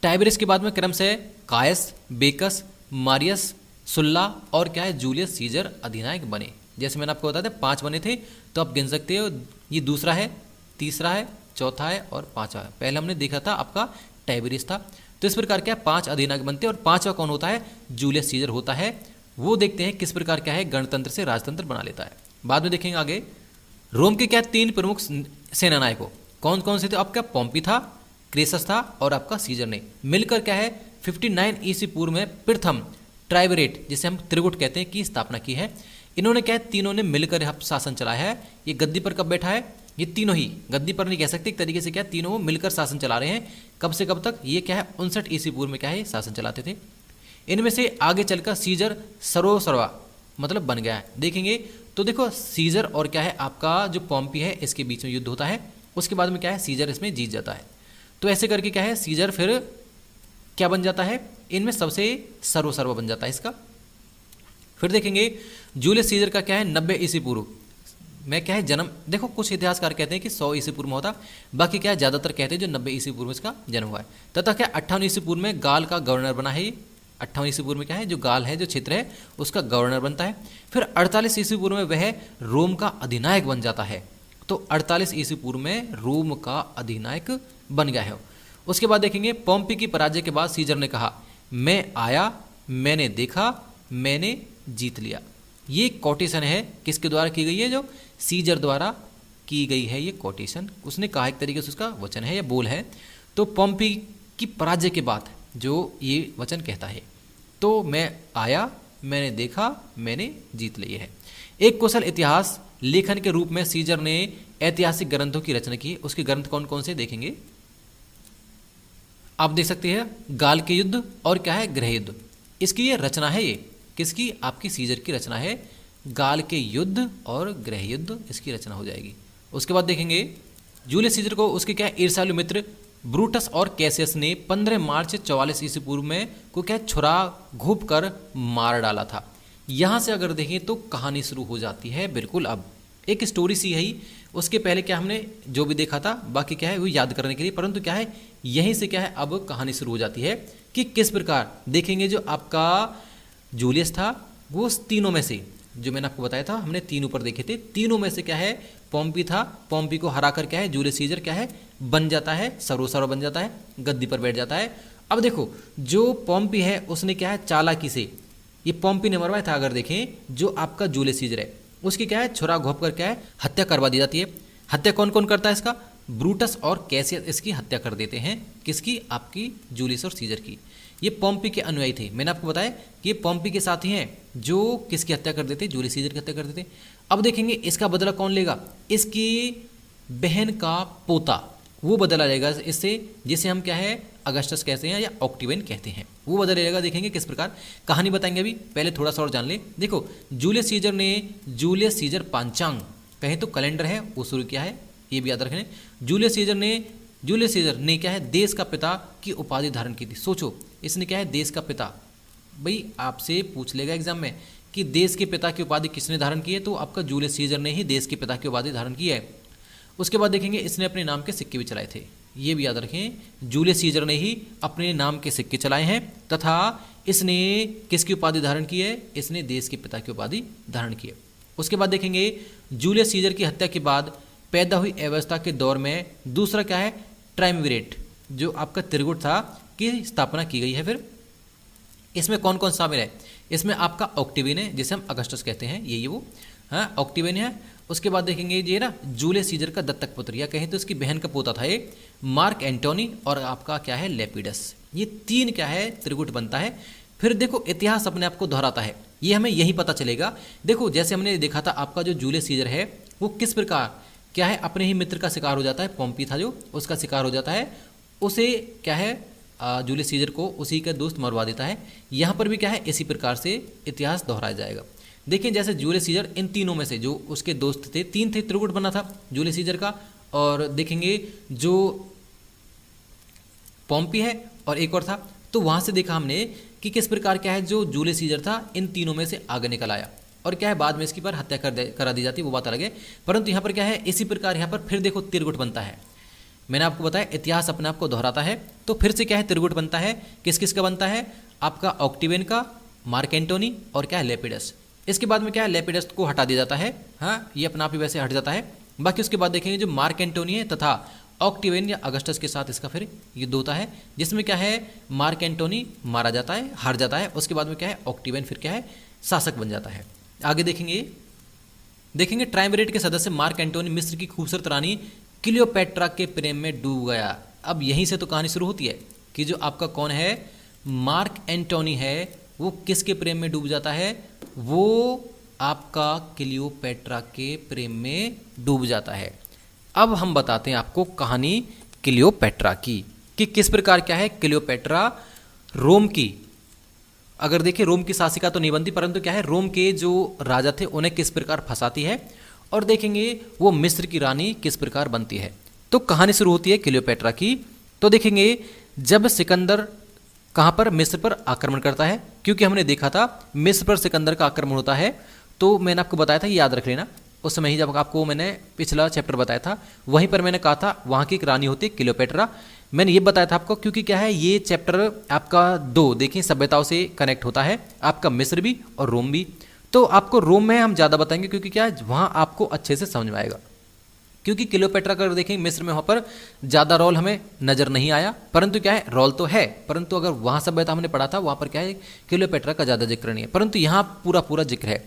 टाइबेरियस के बाद में क्रम से कायस, बेकस, मारियस, सुल्ला और क्या है जूलियस सीजर अधिनायक बने। जैसे मैंने आपको बताया था 5 बने थे, तो आप गिन सकते हो ये दूसरा है, तीसरा है, चौथा है और 5वां है। पहले हमने देखा था आपका टाइबेरियस था। तो इस प्रकार क्या 5 अधिनायक बनते हैं और 5वां कौन होता है? जूलियस सीजर होता है। वो देखते हैं किस प्रकार क्या है गणतंत्र से राजतंत्र बना लेता है। बाद में देखेंगे आगे रोम के क्या 3 प्रमुख सेना नायकों कौन कौन से थे? आपका पॉम्पी था, क्रेसस था और आपका सीजर ने मिलकर क्या है 59 ईस्वी पूर्व में प्रथम ट्राइबरेट जिसे हम त्रिगुट कहते हैं की स्थापना की है। इन्होंने क्या है तीनों ने मिलकर शासन चलाया है। ये गद्दी पर कब बैठा है? ये तीनों ही गद्दी पर नहीं कह सकते, एक तरीके से क्या तीनों मिलकर शासन चला रहे हैं। कब से कब तक? ये क्या है 59 ईस्वी पूर्व में क्या है शासन चलाते थे। इनमें से आगे चलकर सीजर सर्वा मतलब बन गया है। देखेंगे तो देखो सीजर और क्या है आपका जो पॉम्पी है इसके बीच में युद्ध होता है। उसके बाद में क्या है सीजर इसमें जीत जाता है। तो ऐसे करके क्या है सीजर फिर क्या बन जाता है? इनमें सबसे सर्वा बन जाता है इसका। फिर देखेंगे जूलियस सीजर का क्या है 90 ईस्वी पूर्व में क्या है जन्म। देखो कुछ इतिहासकार कहते हैं कि 100 ईस्वी पूर्व में होता, बाकी क्या है ज़्यादातर कहते हैं जो 90 ईस्वी पूर्व में इसका जन्म हुआ है। तथा क्या 58 ईस्वी पूर्व में गाल का गवर्नर बना है। 58 ईस्वी पूर्व में क्या है जो गाल है जो क्षेत्र है उसका गवर्नर बनता है। फिर 48 ईस्वी पूर्व में वह रोम का अधिनायक बन जाता है। तो 48 ईस्वी पूर्व में रोम का अधिनायक बन गया है। उसके बाद देखेंगे पोम्पी की पराजय के बाद सीजर ने कहा मैं आया, मैंने देखा, मैंने जीत लिया। ये कोटेशन है किसके द्वारा की गई है, जो सीजर द्वारा की गई है ये कोटेशन। उसने कहा एक तरीके से उसका वचन है या बोल है। तो पोम्पी की पराजय के बाद जो ये वचन कहता है, तो मैं आया, मैंने देखा, मैंने जीत ली है। एक कुशल इतिहास लेखन के रूप में सीजर ने ऐतिहासिक ग्रंथों की रचना की। उसके ग्रंथ कौन कौन से देखेंगे आप देख सकते हैं, गाल के युद्ध और क्या है गृह युद्ध। इसकी ये रचना है, ये किसकी, आपकी सीजर की रचना है। गाल के युद्ध और गृह युद्ध इसकी रचना हो जाएगी। उसके बाद देखेंगे जूलियस सीजर को उसके क्या ईर्ष्यालु मित्र ब्रूटस और कैसियस ने 15 मार्च 44 ईस्वी पूर्व में को क्या छुरा घूप कर मार डाला था। यहाँ से अगर देखें तो कहानी शुरू हो जाती है। बिल्कुल अब एक स्टोरी सी है ही, उसके पहले क्या हमने जो भी देखा था बाकी क्या है वो याद करने के लिए, परंतु क्या है यहीं से क्या है अब कहानी शुरू हो जाती है कि किस प्रकार देखेंगे जो आपका जूलियस था वो तीनों में से जो मैंने आपको बताया था, हमने तीन ऊपर देखे थे, तीनों में से क्या है पोम्पी था। पोम्पी को हराकर क्या है जूलियस सीजर क्या है बन जाता है, सर्वसर्व बन जाता है, गद्दी पर बैठ जाता है। अब देखो जो पोम्पी है उसने क्या है चालाकी से, ये पोम्पी ने मरवाया था, अगर देखें जो आपका जूलियस सीजर है उसकी क्या है छुरा घोंप कर क्या है हत्या करवा दी जाती है। हत्या कौन कौन करता है इसका, ब्रूटस और कैसियस इसकी हत्या कर देते हैं। किसकी, आपकी जूलियस और सीजर की। ये पोम्पी के अनुयायी थे, मैंने आपको बताया कि ये पोम्पी के साथी हैं जो किसकी हत्या कर देते, जूलियस सीजर की हत्या कर देते। अब देखेंगे इसका बदला कौन लेगा, इसकी बहन का पोता वो बदला लेगा इससे, जिसे हम क्या है अगस्टस कहते हैं या ऑक्टिवेन कहते हैं, वो बदला लेगा। देखेंगे किस प्रकार कहानी बताएंगे अभी, पहले थोड़ा सा और जान ले। देखो जूलियस सीजर ने जूलियस सीजर पांचांग कहें तो कैलेंडर है वो शुरू किया है, ये भी याद रखें। जूलियस सीजर ने क्या है देश का पिता की उपाधि धारण की थी। सोचो इसने क्या है देश का पिता, भाई आपसे पूछ लेगा एग्जाम में कि देश के पिता की उपाधि किसने धारण की है, तो आपका जूलियस सीजर ने ही देश के पिता की उपाधि धारण की है। उसके बाद देखेंगे इसने अपने नाम के सिक्के भी चलाए थे, ये भी याद रखें जूलियस सीजर ने ही अपने नाम के सिक्के चलाए हैं। तथा इसने किसकी उपाधि धारण की है, इसने देश के पिता की उपाधि धारण की है। उसके बाद देखेंगे जूलियस सीजर की हत्या के बाद पैदा हुई अव्यवस्था के दौर में दूसरा क्या है ट्रायमविरेट जो आपका त्रिगुट था की स्थापना की गई है। फिर इसमें कौन कौन शामिल है, इसमें आपका ऑक्टिवियन है जिसे हम अगस्टस कहते हैं, ये वो हाँ ऑक्टिवियन है। उसके बाद देखेंगे ये ना जूलियस सीजर का दत्तक पुत्र या कहें तो इसकी बहन का पोता था ये मार्क एंटोनी और आपका क्या है लेपिडस। ये तीन क्या है त्रिगुट बनता है। फिर देखो इतिहास अपने आप को दोहराता है, ये हमें यही पता चलेगा। देखो जैसे हमने देखा था आपका जो जूलियस सीजर है वो किस प्रकार क्या है अपने ही मित्र का शिकार हो जाता है, पोम्पी था जो उसका शिकार हो जाता है, उसे क्या है जूलियस सीजर को उसी का दोस्त मरवा देता है। यहाँ पर भी क्या है इसी प्रकार से इतिहास दोहराया जाएगा। देखिए जैसे जूलियस सीजर इन तीनों में से जो उसके दोस्त थे, तीन थे, त्रिगुट बना था जूलियस सीजर का। और देखेंगे जो पोम्पी है और एक और था, तो वहाँ से देखा हमने कि किस प्रकार क्या है जो जूलियस सीजर था इन तीनों में से आगे निकल आया और क्या है बाद में इसकी पर हत्या करा दी जाती है, वो बात अलग है। परंतु यहाँ पर क्या है इसी प्रकार यहाँ पर फिर देखो त्रिगुट बनता है। मैंने आपको बताया इतिहास अपने आप को दोहराता है, तो फिर से क्या है त्रिगुट बनता है। किस किस का बनता है, आपका ऑक्टिवेन का, मार्क एंटोनी और क्या है लेपिडस। इसके बाद में क्या है लेपिडस को हटा दिया जाता है, हाँ ये अपना आप ही वैसे हट जाता है। बाकी उसके बाद देखेंगे जो मार्क एंटोनी है तथा ऑक्टिवेन या अगस्टस के साथ इसका फिर युद्ध होता है, जिसमें क्या है मार्क एंटोनी मारा जाता है, हार जाता है। उसके बाद में क्या है ऑक्टिवेन फिर क्या है शासक बन जाता है। आगे देखेंगे ट्रायमविरेट के सदस्य मार्क एंटोनी मिस्र की खूबसूरत रानी क्लियोपेट्रा के प्रेम में डूब गया। अब यहीं से तो कहानी शुरू होती है कि जो आपका कौन है मार्क एंटोनी है वो किसके प्रेम में डूब जाता है, वो आपका क्लियोपेट्रा के प्रेम में डूब जाता है। अब हम बताते हैं आपको कहानी क्लियोपेट्रा की कि किस प्रकार क्या है क्लियोपेट्रा रोम की, अगर देखिए रोम की शासिका तो नहीं बनती, परंतु क्या है रोम के जो राजा थे उन्हें किस प्रकार फंसाती है। और देखेंगे वो मिस्र की रानी किस प्रकार बनती है। तो कहानी शुरू होती है क्लियोपेट्रा की। तो देखेंगे जब सिकंदर कहाँ पर? मिस्र पर आक्रमण करता है, क्योंकि हमने देखा था मिस्र पर सिकंदर का आक्रमण होता है। तो मैंने आपको बताया था, याद रख लेना, उस समय ही जब आपको मैंने पिछला चैप्टर बताया था, वहीं पर मैंने कहा था वहाँ की एक रानी होती है क्लियोपेट्रा। मैंने ये बताया था आपको, क्योंकि क्या है, ये चैप्टर आपका दो देखिए सभ्यताओं से कनेक्ट होता है, आपका मिस्र भी और रोम भी। तो आपको रोम में हम ज़्यादा बताएंगे, क्योंकि क्या है वहाँ आपको अच्छे से समझ में आएगा। क्योंकि क्लियोपेट्रा का देखें मिस्र में, वहाँ पर ज़्यादा रोल हमें नज़र नहीं आया, परंतु क्या है रोल तो है, परंतु अगर वहाँ सभ्यता हमने पढ़ा था वहाँ पर क्या है क्लियोपेट्रा का ज़्यादा जिक्र नहीं है, परंतु यहाँ पूरा पूरा जिक्र है।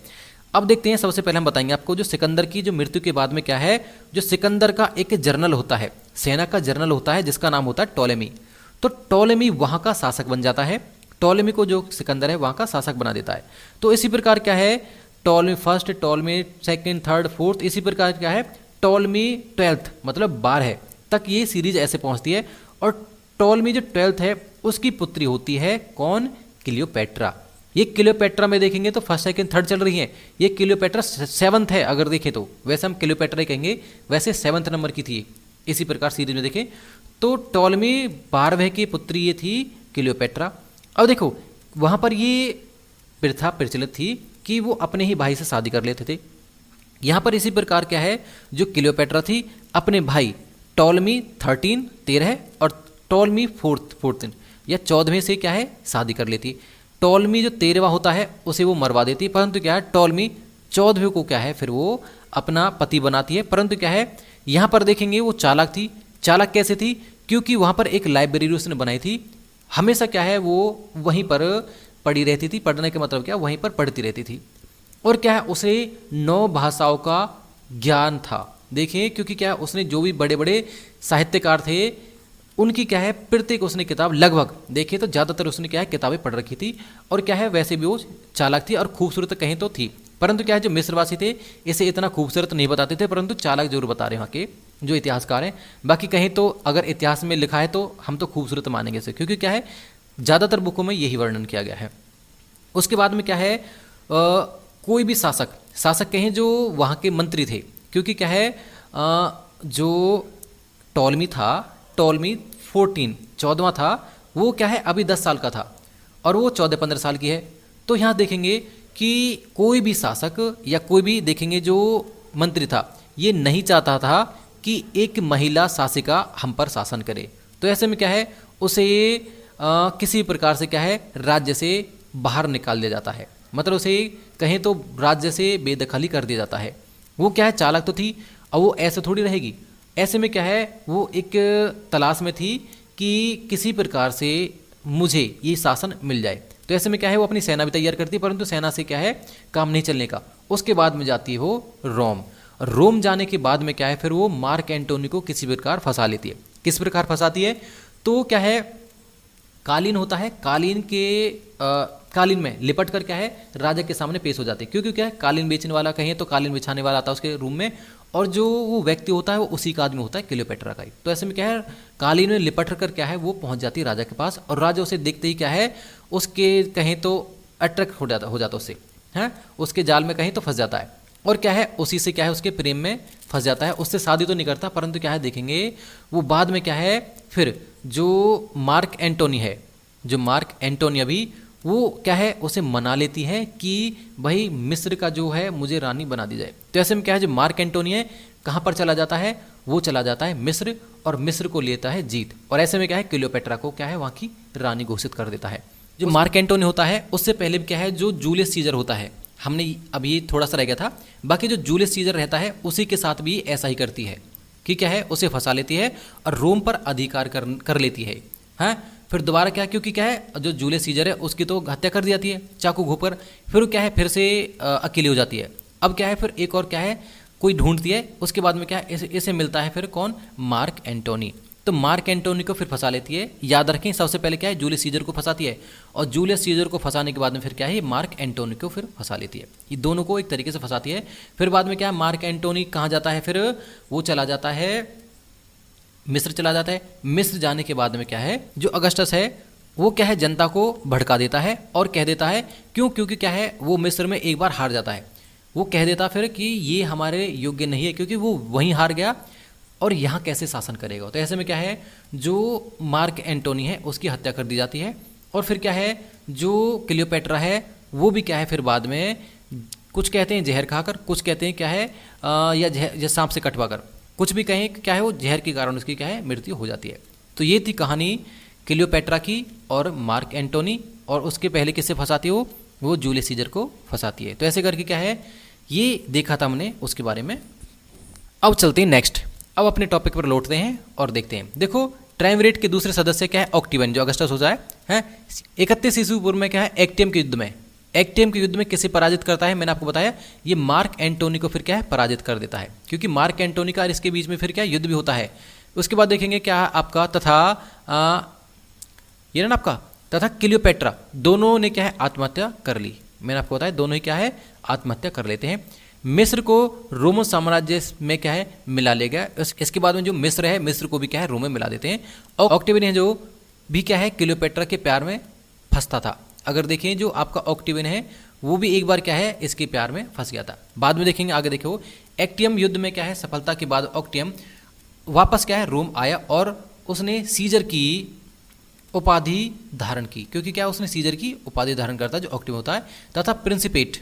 अब देखते हैं, सबसे पहले हम बताएंगे आपको जो सिकंदर की जो मृत्यु के बाद में क्या है, जो सिकंदर का एक जनरल होता है, सेना का जनरल होता है, जिसका नाम होता है टॉलेमी। तो टॉलेमी वहाँ का शासक बन जाता है, टॉलेमी को जो सिकंदर है वहाँ का शासक बना देता है। तो इसी प्रकार क्या है, Ptolemy first, Ptolemy second, third, fourth, इसी प्रकार क्या है टॉलेमी 12th मतलब 12 तक ये सीरीज ऐसे पहुंचती है। और टॉलेमी जो 12th है उसकी पुत्री होती है कौन? क्लियोपेट्रा। ये क्लियोपेट्रा में देखेंगे तो फर्स्ट सेकंड थर्ड चल रही है, ये क्लियोपेट्रा 7th है अगर देखें तो, वैसे हम क्लियोपेट्रा ही कहेंगे, वैसे 7th नंबर की थी। इसी प्रकार सीरीज में देखें तो टॉलेमी 12वें की पुत्री ये थी क्लियोपेट्रा। अब देखो वहाँ पर ये प्रथा प्रचलित थी कि वो अपने ही भाई से शादी कर लेते थे। यहाँ पर इसी प्रकार क्या है, जो क्लियोपेट्रा थी अपने भाई टॉलेमी 13 और टॉलेमी 14 या 14वें से क्या है शादी कर लेती। टॉलेमी जो 13वां होता है उसे वो मरवा देती, परंतु क्या है टॉलेमी 14वें को क्या है फिर वो अपना पति बनाती है। परंतु क्या है यहाँ पर देखेंगे वो चालाक थी। चालाक कैसे थी? क्योंकि वहाँ पर एक लाइब्रेरी उसने बनाई थी, हमेशा क्या है वो वहीं पर पढ़ी रहती थी। पढ़ने का मतलब क्या, वहीं पर पढ़ती रहती थी। और क्या है उसे 9 भाषाओं का ज्ञान था। देखिए क्योंकि क्या है उसने जो भी बड़े बड़े साहित्यकार थे उनकी क्या है प्रत्येक उसने किताब लगभग देखिए तो ज़्यादातर उसने क्या है किताबें पढ़ रखी थी। और क्या है वैसे भी वो चालाक थी और खूबसूरत कहीं तो थी, परंतु क्या है जो मिस्रवासी थे इसे इतना खूबसूरत नहीं बताते थे, परंतु चालाक जरूर बता रहे हैं वहाँ के जो इतिहासकार हैं। बाकी कहीं तो अगर इतिहास में लिखा है तो हम तो खूबसूरत मानेंगे इसे, क्योंकि क्या है ज़्यादातर बुकों में यही वर्णन किया गया है। उसके बाद में क्या है कोई भी शासक कहें जो वहाँ के मंत्री थे, क्योंकि क्या है जो टॉलेमी था, टॉलेमी 14वां था, वो क्या है अभी 10 साल का था और वो 14-15 साल की है। तो यहाँ देखेंगे कि कोई भी शासक या कोई भी देखेंगे जो मंत्री था ये नहीं चाहता था कि एक महिला शासिका हम पर शासन करे। तो ऐसे में क्या है उसे किसी प्रकार से क्या है राज्य से बाहर निकाल दिया जाता है, मतलब उसे कहें तो राज्य से बेदखली कर दिया जाता है। वो क्या है चालाक तो थी और वो ऐसे थोड़ी रहेगी। ऐसे में क्या है वो एक तलाश में थी कि किसी प्रकार से मुझे ये शासन मिल जाए। तो ऐसे में क्या है वो अपनी सेना भी तैयार करती है, परंतु सेना से क्या है काम नहीं चलने का। उसके बाद में जाती है वो रोम। रोम जाने के बाद में क्या है फिर वो मार्क एंटोनी को किसी प्रकार फंसा लेती है। किस प्रकार फंसाती है? तो क्या है कालीन होता है, कालीन में लिपट कर क्या है राजा के सामने पेश हो जाते हैं। क्योंकि क्या है कालीन बेचने वाला कहें तो कालीन बिछाने वाला आता है उसके रूम में, और जो वो व्यक्ति होता है वो उसी का आदमी होता है क्लियोपेट्रा का ही। तो ऐसे में क्या है कालीन में लिपट कर क्या है वो पहुंच जाती है राजा के पास, और राजा उसे देखते ही क्या है उसके कहें तो अट्रैक्ट हो जाता उससे, है उसके जाल में कहीं तो फंस जाता है। और क्या है उसी से क्या है उसके प्रेम में फंस जाता है। उससे शादी तो नहीं करता, परंतु क्या है देखेंगे वो बाद में क्या है फिर जो मार्क एंटोनी है, जो मार्क एंटोनी अभी वो क्या है उसे मना लेती है कि भाई मिस्र का जो है मुझे रानी बना दी जाए। तो ऐसे में क्या है जो मार्क एंटोनी है कहाँ पर चला जाता है, वो चला जाता है मिस्र, और मिस्र को लेता है जीत। और ऐसे में क्या है क्लियोपेट्रा को क्या है वहाँ की रानी घोषित कर देता है। जो मार्क एंटोनी होता है उससे पहले क्या है जो जूलियस सीजर होता है, हमने अभी थोड़ा सा रह गया था, बाकी जो जूलियस सीजर रहता है उसी के साथ भी ऐसा ही करती है कि क्या है उसे फंसा लेती है और रोम पर अधिकार कर लेती है। हाँ फिर दोबारा क्या, क्योंकि क्या है जो जूलियस सीजर है उसकी तो हत्या कर दी जाती है चाकू घोंपकर, फिर क्या है फिर से अकेली हो जाती है। अब क्या है फिर एक और क्या है कोई ढूंढती है, उसके बाद में क्या है इसे मिलता है फिर कौन, मार्क एंटोनी। तो मार्क एंटोनी को फिर फंसा लेती है। याद रखें सबसे पहले क्या है जूलियस सीजर को फंसाती है, और जूलियस सीजर को फंसाने के बाद में फिर क्या है मार्क एंटोनी को फिर फंसा लेती है। ये दोनों को एक तरीके से फंसाती है। फिर बाद में क्या है मार्क एंटोनी कहाँ जाता है, फिर वो चला जाता है मिस्र चला जाता है। मिस्र जाने के बाद में क्या है जो अगस्टस है वो क्या है जनता को भड़का देता है और कह देता है क्योंकि क्या है वो मिस्र में एक बार हार जाता है, वो कह देता फिर कि ये हमारे योग्य नहीं है, क्योंकि वो वहीं हार गया और यहाँ कैसे शासन करेगा। तो ऐसे में क्या है जो मार्क एंटोनी है उसकी हत्या कर दी जाती है, और फिर क्या है, जो क्लियोपेट्रा है वो भी क्या है, फिर बाद में कुछ कहते हैं जहर खाकर, कुछ कहते हैं क्या है या सांप से कटवाकर, कुछ भी कहें क्या है, वो जहर के कारण उसकी क्या है मृत्यु हो जाती है। तो ये थी कहानी क्लियोपेट्रा की और मार्क एंटोनी, और उसके पहले किससे फंसाती है वो जूलियस सीजर को फंसाती है। तो ऐसे करके क्या है ये देखा था हमने उसके बारे में। अब चलते हैं नेक्स्ट, अब अपने टॉपिक पर लौटते हैं और देखते हैं। देखो ट्रायमविरेट के दूसरे सदस्य क्या है, ऑक्टिवन, जो अगस्टस हो जाए है 31 ईस्वी पूर्व में क्या है, एक्टियम के युद्ध में, एक्टियम के युद्ध में किसे पराजित करता है, मैंने आपको बताया ये मार्क एंटोनी को फिर क्या है पराजित कर देता है, क्योंकि मार्क एंटोनी का इसके बीच में फिर क्या युद्ध भी होता है। उसके बाद देखेंगे क्या आपका ये ना आपका तथा क्लियोपेट्रा, दोनों ने क्या है आत्महत्या कर ली। मैंने आपको बताया दोनों ही क्या है आत्महत्या कर लेते हैं। मिस्र को रोमन साम्राज्य में क्या है मिला ले गया। इसके बाद में जो मिस्र है, मिस्र को भी क्या है रोम में मिला देते हैं। और ऑक्टेवियन है जो भी क्या है क्लियोपेट्रा के प्यार में फंसता था। अगर देखें जो आपका ऑक्टेवियन है वो भी एक बार क्या है इसके प्यार में फंस गया था। बाद में देखेंगे आगे देखो एक्टियम युद्ध में क्या है सफलता के बाद ऑक्टियम वापस क्या है रोम आया और उसने सीजर की उपाधि धारण की, क्योंकि क्या उसने सीजर की उपाधि धारण करता है जो ऑक्टियम होता है, तथा प्रिंसिपेट,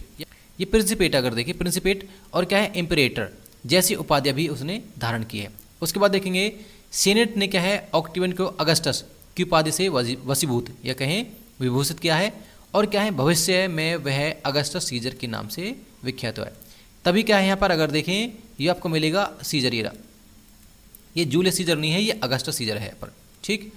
ये प्रिंसिपेट अगर देखिए प्रिंसिपेट और क्या है एम्परेटर जैसी उपाधियां भी उसने धारण की है। उसके बाद देखेंगे सीनेट ने क्या है ऑक्टिवियन को अगस्टस की उपाधि से वशीभूत या कहें विभूषित किया है, और क्या है भविष्य में वह अगस्टस सीजर के नाम से विख्यात है। तभी क्या है यहाँ पर अगर देखें ये आपको मिलेगा सीजर, ये जूलियस सीजर नहीं है, ये अगस्टस सीजर है पर, ठीक।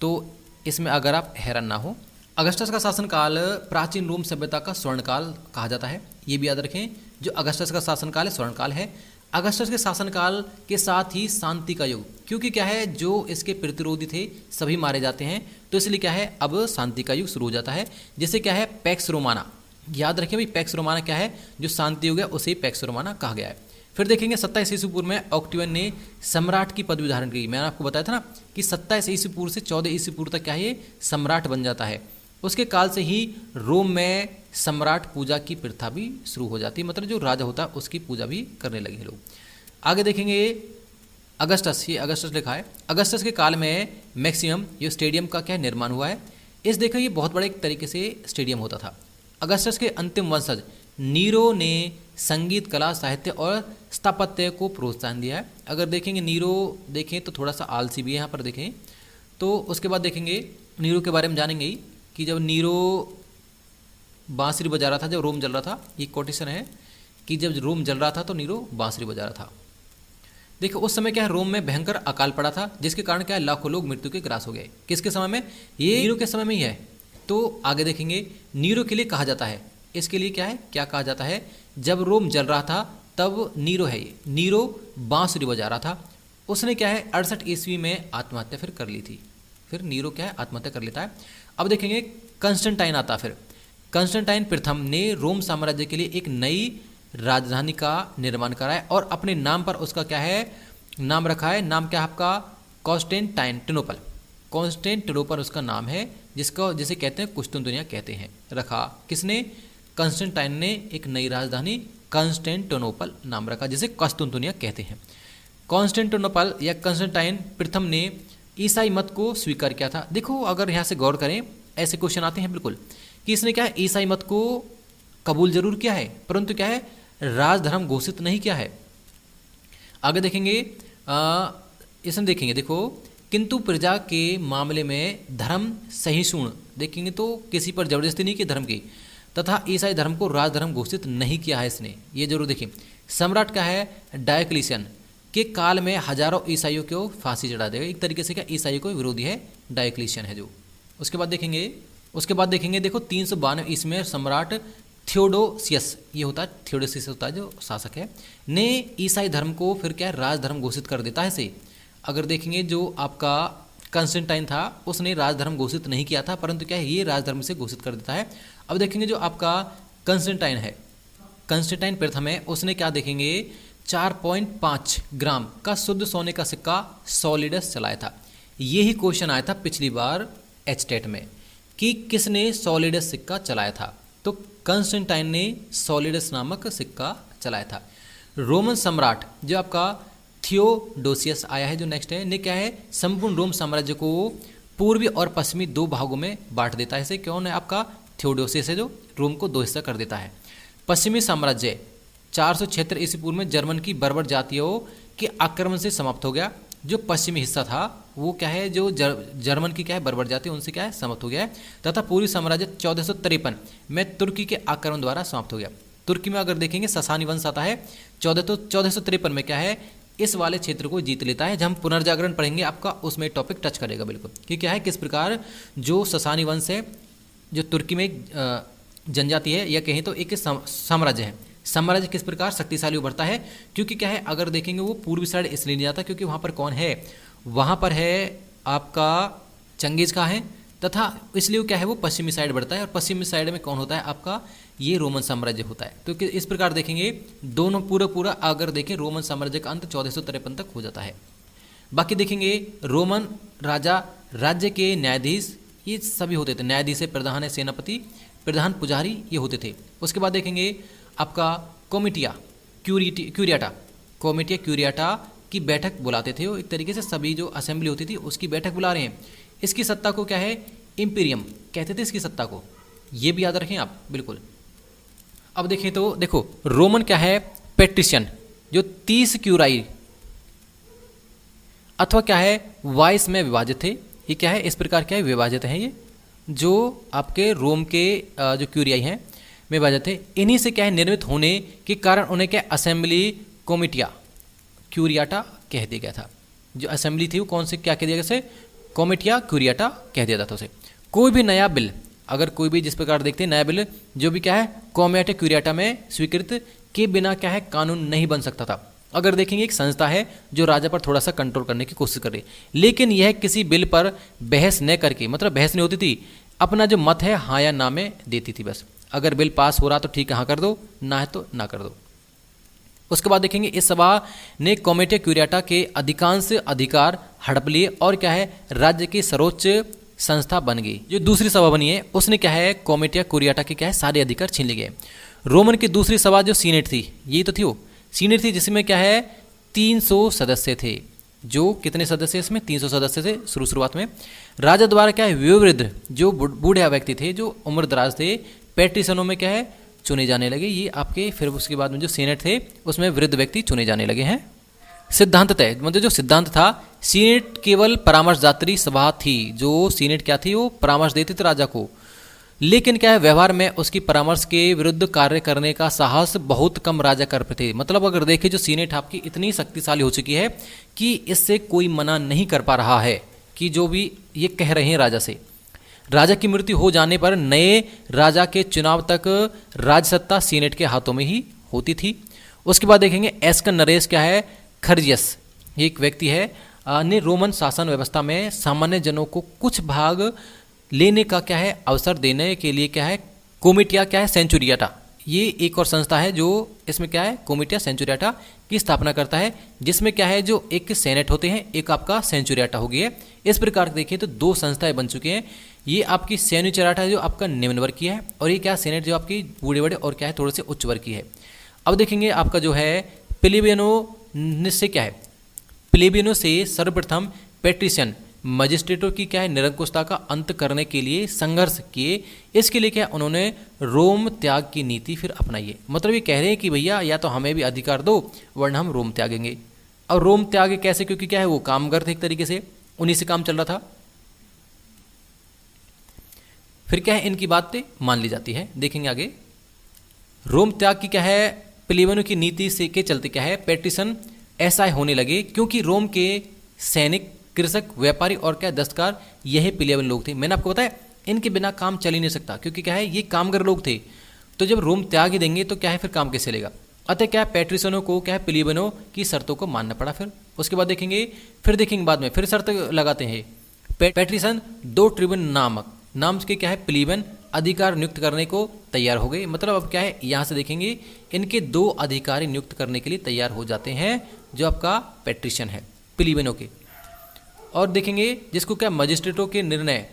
तो इसमें अगर आप हैरान ना हो, अगस्टस का शासनकाल प्राचीन रोम सभ्यता का स्वर्णकाल कहा जाता है। ये भी याद रखें जो अगस्टस का शासनकाल है स्वर्णकाल है। अगस्टस के शासनकाल के साथ ही शांति का युग, क्योंकि क्या है जो इसके प्रतिरोधी थे सभी मारे जाते हैं, तो इसलिए क्या है अब शांति का युग शुरू हो जाता है, जिसे क्या है पैक्स रोमाना, याद रखें भाई पैक्स रोमाना क्या है जो शांति युग है उसे पैक्स रोमाना कहा गया है। फिर देखेंगे 27 ईस्वी पूर्व में ऑक्टिवियन ने सम्राट की पदवी धारण की। मैंने आपको बताया था ना कि 27 ईस्वी पूर्व से 14 ईस्वी पूर्व तक क्या है ये सम्राट बन जाता है। उसके काल से ही रोम में सम्राट पूजा की प्रथा भी शुरू हो जाती है, मतलब जो राजा होता है उसकी पूजा भी करने लगे लोग। आगे देखेंगे अगस्टस, ये अगस्टस लिखा है, अगस्टस के काल में मैक्सिमम ये स्टेडियम का क्या निर्माण हुआ है। इस देखो ये बहुत बड़े एक तरीके से स्टेडियम होता था। अगस्टस के अंतिम वंशज नीरो ने संगीत कला साहित्य और स्थापत्य को प्रोत्साहन दिया है। अगर देखेंगे नीरो देखें तो थोड़ा सा आलसी भी है यहाँ पर देखें तो। उसके बाद देखेंगे नीरो के बारे में जानेंगे ही कि जब नीरो बांसुरी बजा रहा था, जब रोम जल रहा था, ये कोटेशन है कि जब रोम जल रहा था तो नीरो बांसुरी बजा रहा था। देखो उस समय क्या है रोम में भयंकर अकाल पड़ा था, जिसके कारण क्या है लाखों लोग मृत्यु के ग्रास हो गए। किसके समय में, ये नीरो के समय में ही है। तो आगे देखेंगे नीरो के लिए कहा जाता है, इसके लिए क्या है क्या कहा जाता है, जब रोम जल रहा था तब नीरो है, ये नीरो बांसुरी बजा रहा था। उसने क्या है 68 ईस्वी में आत्महत्या फिर कर ली थी। फिर नीरो क्या है आत्महत्या कर लेता है। अब देखेंगे कंस्टेंटाइन आता। फिर कंस्टेंटाइन प्रथम ने रोम साम्राज्य के लिए एक नई राजधानी का निर्माण कराया और अपने नाम पर उसका क्या है नाम रखा है। नाम क्या है आपका कॉन्स्टेंटाइनोपल, कॉन्स्टेंटिनोपल उसका नाम है, जिसे कहते हैं कुस्तुनतुनिया कहते हैं। रखा किसने, कंस्टेंटाइन ने एक नई राजधानी कॉन्स्टेंटिनोपल नाम रखा, जिसे कुस्तुनतुनिया कहते हैं। कॉन्स्टेंटिनोपल या कंस्टेंटाइन प्रथम ने ईसाई मत को स्वीकार किया था। देखो अगर यहाँ से गौर करें ऐसे क्वेश्चन आते हैं बिल्कुल कि इसने क्या है ईसाई मत को कबूल जरूर किया है, परंतु क्या है राजधर्म घोषित नहीं किया है। आगे देखेंगे इसमें देखेंगे देखो किंतु प्रजा के मामले में धर्म सहिष्णु, देखेंगे तो किसी पर जबरदस्ती नहीं की धर्म की, तथा ईसाई धर्म को राजधर्म घोषित नहीं किया है इसने, ये जरूर देखिए। सम्राट का है डायोक्लिशियन के काल में हजारों ईसाइयों को फांसी चढ़ा देगा। एक तरीके से क्या ईसाइयों को विरोधी है डायोक्लिशियन है जो। उसके बाद देखेंगे देखो 392 ईस्वी में सम्राट थियोडोसियस, ये होता है थियोडोसियस होता है जो शासक है, ने ईसाई धर्म को फिर क्या राजधर्म घोषित कर देता है इसे। अगर देखेंगे जो आपका कंस्टेंटाइन था उसने राजधर्म घोषित नहीं किया था, परंतु क्या है ये राजधर्म से घोषित कर देता है। अब देखेंगे जो आपका कंस्टेंटाइन है, कंस्टेंटाइन प्रथम है, उसने क्या देखेंगे 4.5 ग्राम का शुद्ध सोने का सिक्का सॉलिडस चलाया था। यही क्वेश्चन आया था पिछली बार एचटेट में कि किसने सॉलिडस सिक्का चलाया था, तो कंस्टेंटाइन ने सॉलिडस नामक सिक्का चलाया था। रोमन सम्राट जो आपका थियोडोसियस आया है जो नेक्स्ट है, ने क्या है संपूर्ण रोम साम्राज्य को पूर्वी और पश्चिमी दो भागों में बांट देता है। इसे कौन है आपका थियोडोसियस है, जो रोम को दो हिस्सा कर देता है। पश्चिमी साम्राज्य 476 ईस्वी पूर्व में जर्मन की बर्बर जातियों के आक्रमण से समाप्त हो गया। जो पश्चिमी हिस्सा था वो क्या है, जो जर्मन की क्या है बर्बर जाति, उनसे क्या है समाप्त हो गया है। तथा पूर्वी साम्राज्य 1453 में तुर्की के आक्रमण द्वारा समाप्त हो गया। तुर्की में अगर देखेंगे ससानी वंश आता है 1453 में क्या है इस वाले क्षेत्र को जीत लेता है। जब हम पुनर्जागरण पढ़ेंगे आपका उसमें टॉपिक टच करेगा बिल्कुल कि क्या है किस प्रकार जो ससानी वंश है, जो तुर्की में एक जनजाति है या कहें तो एक साम्राज्य है, साम्राज्य किस प्रकार शक्तिशाली उभरता है। क्योंकि क्या है अगर देखेंगे वो पूर्वी साइड इसलिए नहीं जाता क्योंकि वहाँ पर कौन है, वहाँ पर है आपका चंगेज खां है, तथा इसलिए क्या है वो पश्चिमी साइड बढ़ता है। और पश्चिमी साइड में कौन होता है आपका, ये रोमन साम्राज्य होता है। तो इस प्रकार देखेंगे दोनों पूरा अगर देखें रोमन साम्राज्य का अंत 1453 तक हो जाता है। बाकी देखेंगे रोमन राजा, राज्य के न्यायाधीश ये सभी होते थे। न्यायाधीश प्रधान है, सेनापति प्रधान, पुजारी ये होते थे। उसके बाद देखेंगे आपका कोमिटिया क्यूरियाटा, कोमिटिया क्यूरियाटा की बैठक बुलाते थे वो, एक तरीके से सभी जो असेंबली होती थी उसकी बैठक बुला रहे हैं। इसकी सत्ता को क्या है इम्पीरियम कहते थे इसकी सत्ता को, ये भी याद रखें आप बिल्कुल। अब देखें तो देखो रोमन क्या है पेट्रिशियन जो 30 क्यूराई अथवा क्या है वाइस में विभाजित थे। ये क्या है इस प्रकार क्या है विभाजित है, ये जो आपके रोम के जो क्यूरियाई हैं में विभाजित थे। इन्हीं से क्या है निर्मित होने के कारण उन्हें क्या असेंबली कोमिटिया क्यूरियाटा कह दिया गया था। जो असेंबली थी वो कौन से क्या कह दिया गया, कोमिटिया क्यूरियाटा कह दिया जाता उसे। कोई भी नया बिल, अगर कोई भी जिस प्रकार देखते हैं नया बिल जो भी क्या है कोमिटिया क्यूरियाटा में स्वीकृत के बिना क्या है कानून नहीं बन सकता था। अगर देखेंगे एक संस्था है जो राजा पर थोड़ा सा कंट्रोल करने की कोशिश कर रही, लेकिन यह किसी बिल पर बहस न करके, मतलब बहस नहीं होती थी, अपना जो मत है हाँ या ना में देती थी बस। अगर बिल पास हो रहा तो ठीक है हाँ कर दो, ना है तो ना कर दो। उसके बाद देखेंगे इस सभा ने कोमिटिया क्यूरियाटा के अधिकांश अधिकार हड़प लिए और क्या है राज्य की सर्वोच्च संस्था बन गई। जो दूसरी सभा बनी है उसने क्या है कोमिटिया क्यूरियाटा के क्या है सारे अधिकार छीन लिए गए। रोमन की दूसरी सभा जो सीनेट थी, यही तो थी वो सीनेट थी, जिसमें क्या है 300 सदस्य थे। जो कितने सदस्य इसमें 300 सदस्य थे शुरुआत में। राजा द्वारा क्या है वयोवृद्ध जो बूढ़े व्यक्ति थे जो उम्र दराज थे पेट्रिशनों में क्या है चुने जाने लगे। ये आपके फिर उसके बाद में जो सीनेट थे उसमें वृद्ध व्यक्ति चुने जाने लगे हैं। सिद्धांत तय, मतलब जो सिद्धांत था सीनेट केवल परामर्शदात्री सभा थी। जो सीनेट क्या थी वो परामर्श देती थी राजा को, लेकिन क्या है व्यवहार में उसकी परामर्श के विरुद्ध कार्य करने का साहस बहुत कम राजा कर पाते थे। मतलब अगर देखें जो सीनेट आपकी इतनी शक्तिशाली हो चुकी है कि इससे कोई मना नहीं कर पा रहा है कि जो भी ये कह रहे हैं राजा से। राजा की मृत्यु हो जाने पर नए राजा के चुनाव तक राजसत्ता सीनेट के हाथों में ही होती थी। उसके बाद देखेंगे एस्कन नरेश क्या है खर्जियस, एक व्यक्ति है ने रोमन शासन व्यवस्था में सामान्य जनों को कुछ भाग लेने का क्या है अवसर देने के लिए क्या है कोमिटिया क्या है सेंचुरियाटा, ये एक और संस्था है जो इसमें क्या है कोमिटिया सेंचुरियाटा की स्थापना करता है, जिसमें क्या है जो एक सेनेट होते हैं एक आपका सेंचुरियाटा हो गया है। इस प्रकार देखिए तो दो संस्थाएं बन चुके हैं। ये आपकी सेंचुरियाटा जो आपका निम्न वर्ग की है और ये क्या सेनेट जो आपकी बूढ़े बड़े और क्या है थोड़े से उच्च वर्ग की है। अब देखेंगे आपका जो है प्लेबियनो से क्या है प्लेबियनो से सर्वप्रथम पेट्रिशियन मजिस्ट्रेटों की क्या है निरंकुशता का अंत करने के लिए संघर्ष किए। इसके लिए क्या उन्होंने रोम त्याग की नीति फिर अपनाई है। मतलब ये कह रहे हैं कि भैया या तो हमें भी अधिकार दो वरना हम रोम त्यागेंगे। और रोम त्याग कैसे, क्योंकि क्या है वो कामगर थे एक तरीके से, उन्हीं से काम चल रहा था। फिर क्या है इनकी बातें मान ली जाती है। देखेंगे आगे रोम त्याग की क्या है प्लेबियनों की नीति से के चलते क्या है पेट्रिशन ऐसा होने लगे, क्योंकि रोम के सैनिक कृषक व्यापारी और क्या दस्तकार यही प्लेबियन लोग थे। मैंने आपको बताया इनके बिना काम चल ही नहीं सकता, क्योंकि क्या है ये कामगर लोग थे। तो जब रोम त्याग ही देंगे तो क्या है फिर काम कैसे चलेगा। अतः क्या है पेट्रिशनों को क्या है प्लेबियनों की शर्तों को मानना पड़ा। फिर उसके बाद देखेंगे बाद में फिर शर्त लगाते हैं। पेट्रिशन दो ट्रिब्यून नाम के क्या है प्लेबियन अधिकार नियुक्त करने को तैयार हो गए। मतलब अब क्या है यहाँ से देखेंगे इनके दो अधिकारी नियुक्त करने के लिए तैयार हो जाते हैं जो आपका पेट्रिशन है प्लेबियनों के। और देखेंगे जिसको क्या मजिस्ट्रेटों के निर्णय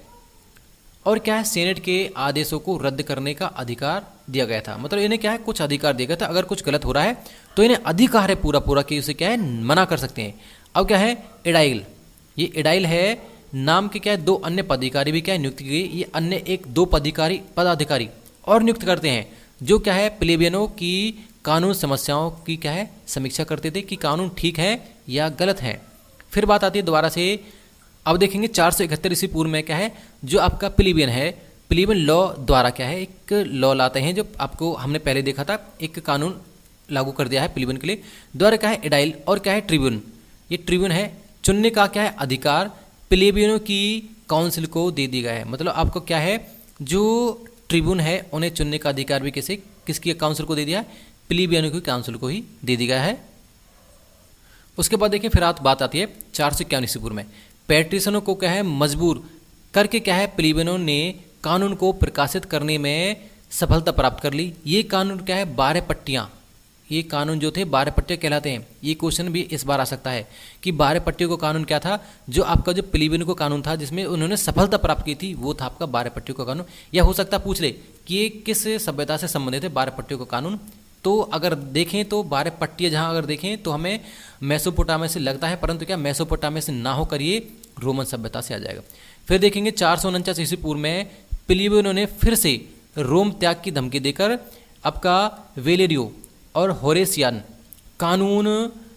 और क्या है सेनेट के आदेशों को रद्द करने का अधिकार दिया गया था। मतलब इन्हें क्या है कुछ अधिकार दिया गया था, अगर कुछ गलत हो रहा है तो इन्हें अधिकार है पूरा कि उसे क्या है मना कर सकते हैं। अब क्या है एडाइल, ये एडाइल है नाम के क्या है 2 अन्य पदाधिकारी भी क्या है नियुक्त किए। ये अन्य एक 2 पदाधिकारी और नियुक्त करते हैं जो क्या है प्लेबियनों की कानून समस्याओं की क्या है समीक्षा करते थे कि कानून ठीक है या गलत है। फिर बात आती है दोबारा से, अब देखेंगे 471 ईस्वी पूर्व में क्या है जो आपका प्लेबियन है, प्लेबियन लॉ द्वारा क्या है एक लॉ लाते हैं जो आपको हमने पहले देखा था, एक कानून लागू कर दिया है प्लेबियन के लिए द्वारा क्या है एडाइल और क्या है ट्रिब्यून। ये ट्रिब्यून है चुनने का क्या है अधिकार प्लेबियनों की काउंसिल को दे दिया गया है। मतलब आपको क्या है जो ट्रिब्यून है उन्हें चुनने का अधिकार भी किसकी काउंसिल को दे दिया है, प्लेबियनों की काउंसिल को ही दे दिया गया है। उसके बाद देखिए फिर बात आती है 451 ईस्वी पूर्व में पैट्रिशनों को क्या है मजबूर करके क्या है प्लेबियनों ने कानून को प्रकाशित करने में सफलता प्राप्त कर ली। ये कानून क्या है 12 पट्टियाँ, ये कानून जो थे 12 पट्टियाँ कहलाते हैं। ये क्वेश्चन भी इस बार आ सकता है कि 12 पट्टियों का कानून क्या था, जो आपका जो प्लेबियन को कानून था जिसमें उन्होंने सफलता प्राप्त की थी वो था आपका 12 पट्टियों का कानून। या हो सकता है पूछ ले कि ये किस सभ्यता से संबंधित है 12 पट्टियों का कानून। तो अगर देखें तो 12 पट्टियाँ जहाँ अगर देखें तो हमें मेसोपोटामिया से लगता है, परंतु क्या मेसोपोटामिया से ना होकर ये रोमन सभ्यता से आ जाएगा। फिर देखेंगे 449 ईस्वी पूर्व में प्लेबियनों ने फिर से रोम त्याग की धमकी देकर आपका वेलेरियो और होरेसियन कानून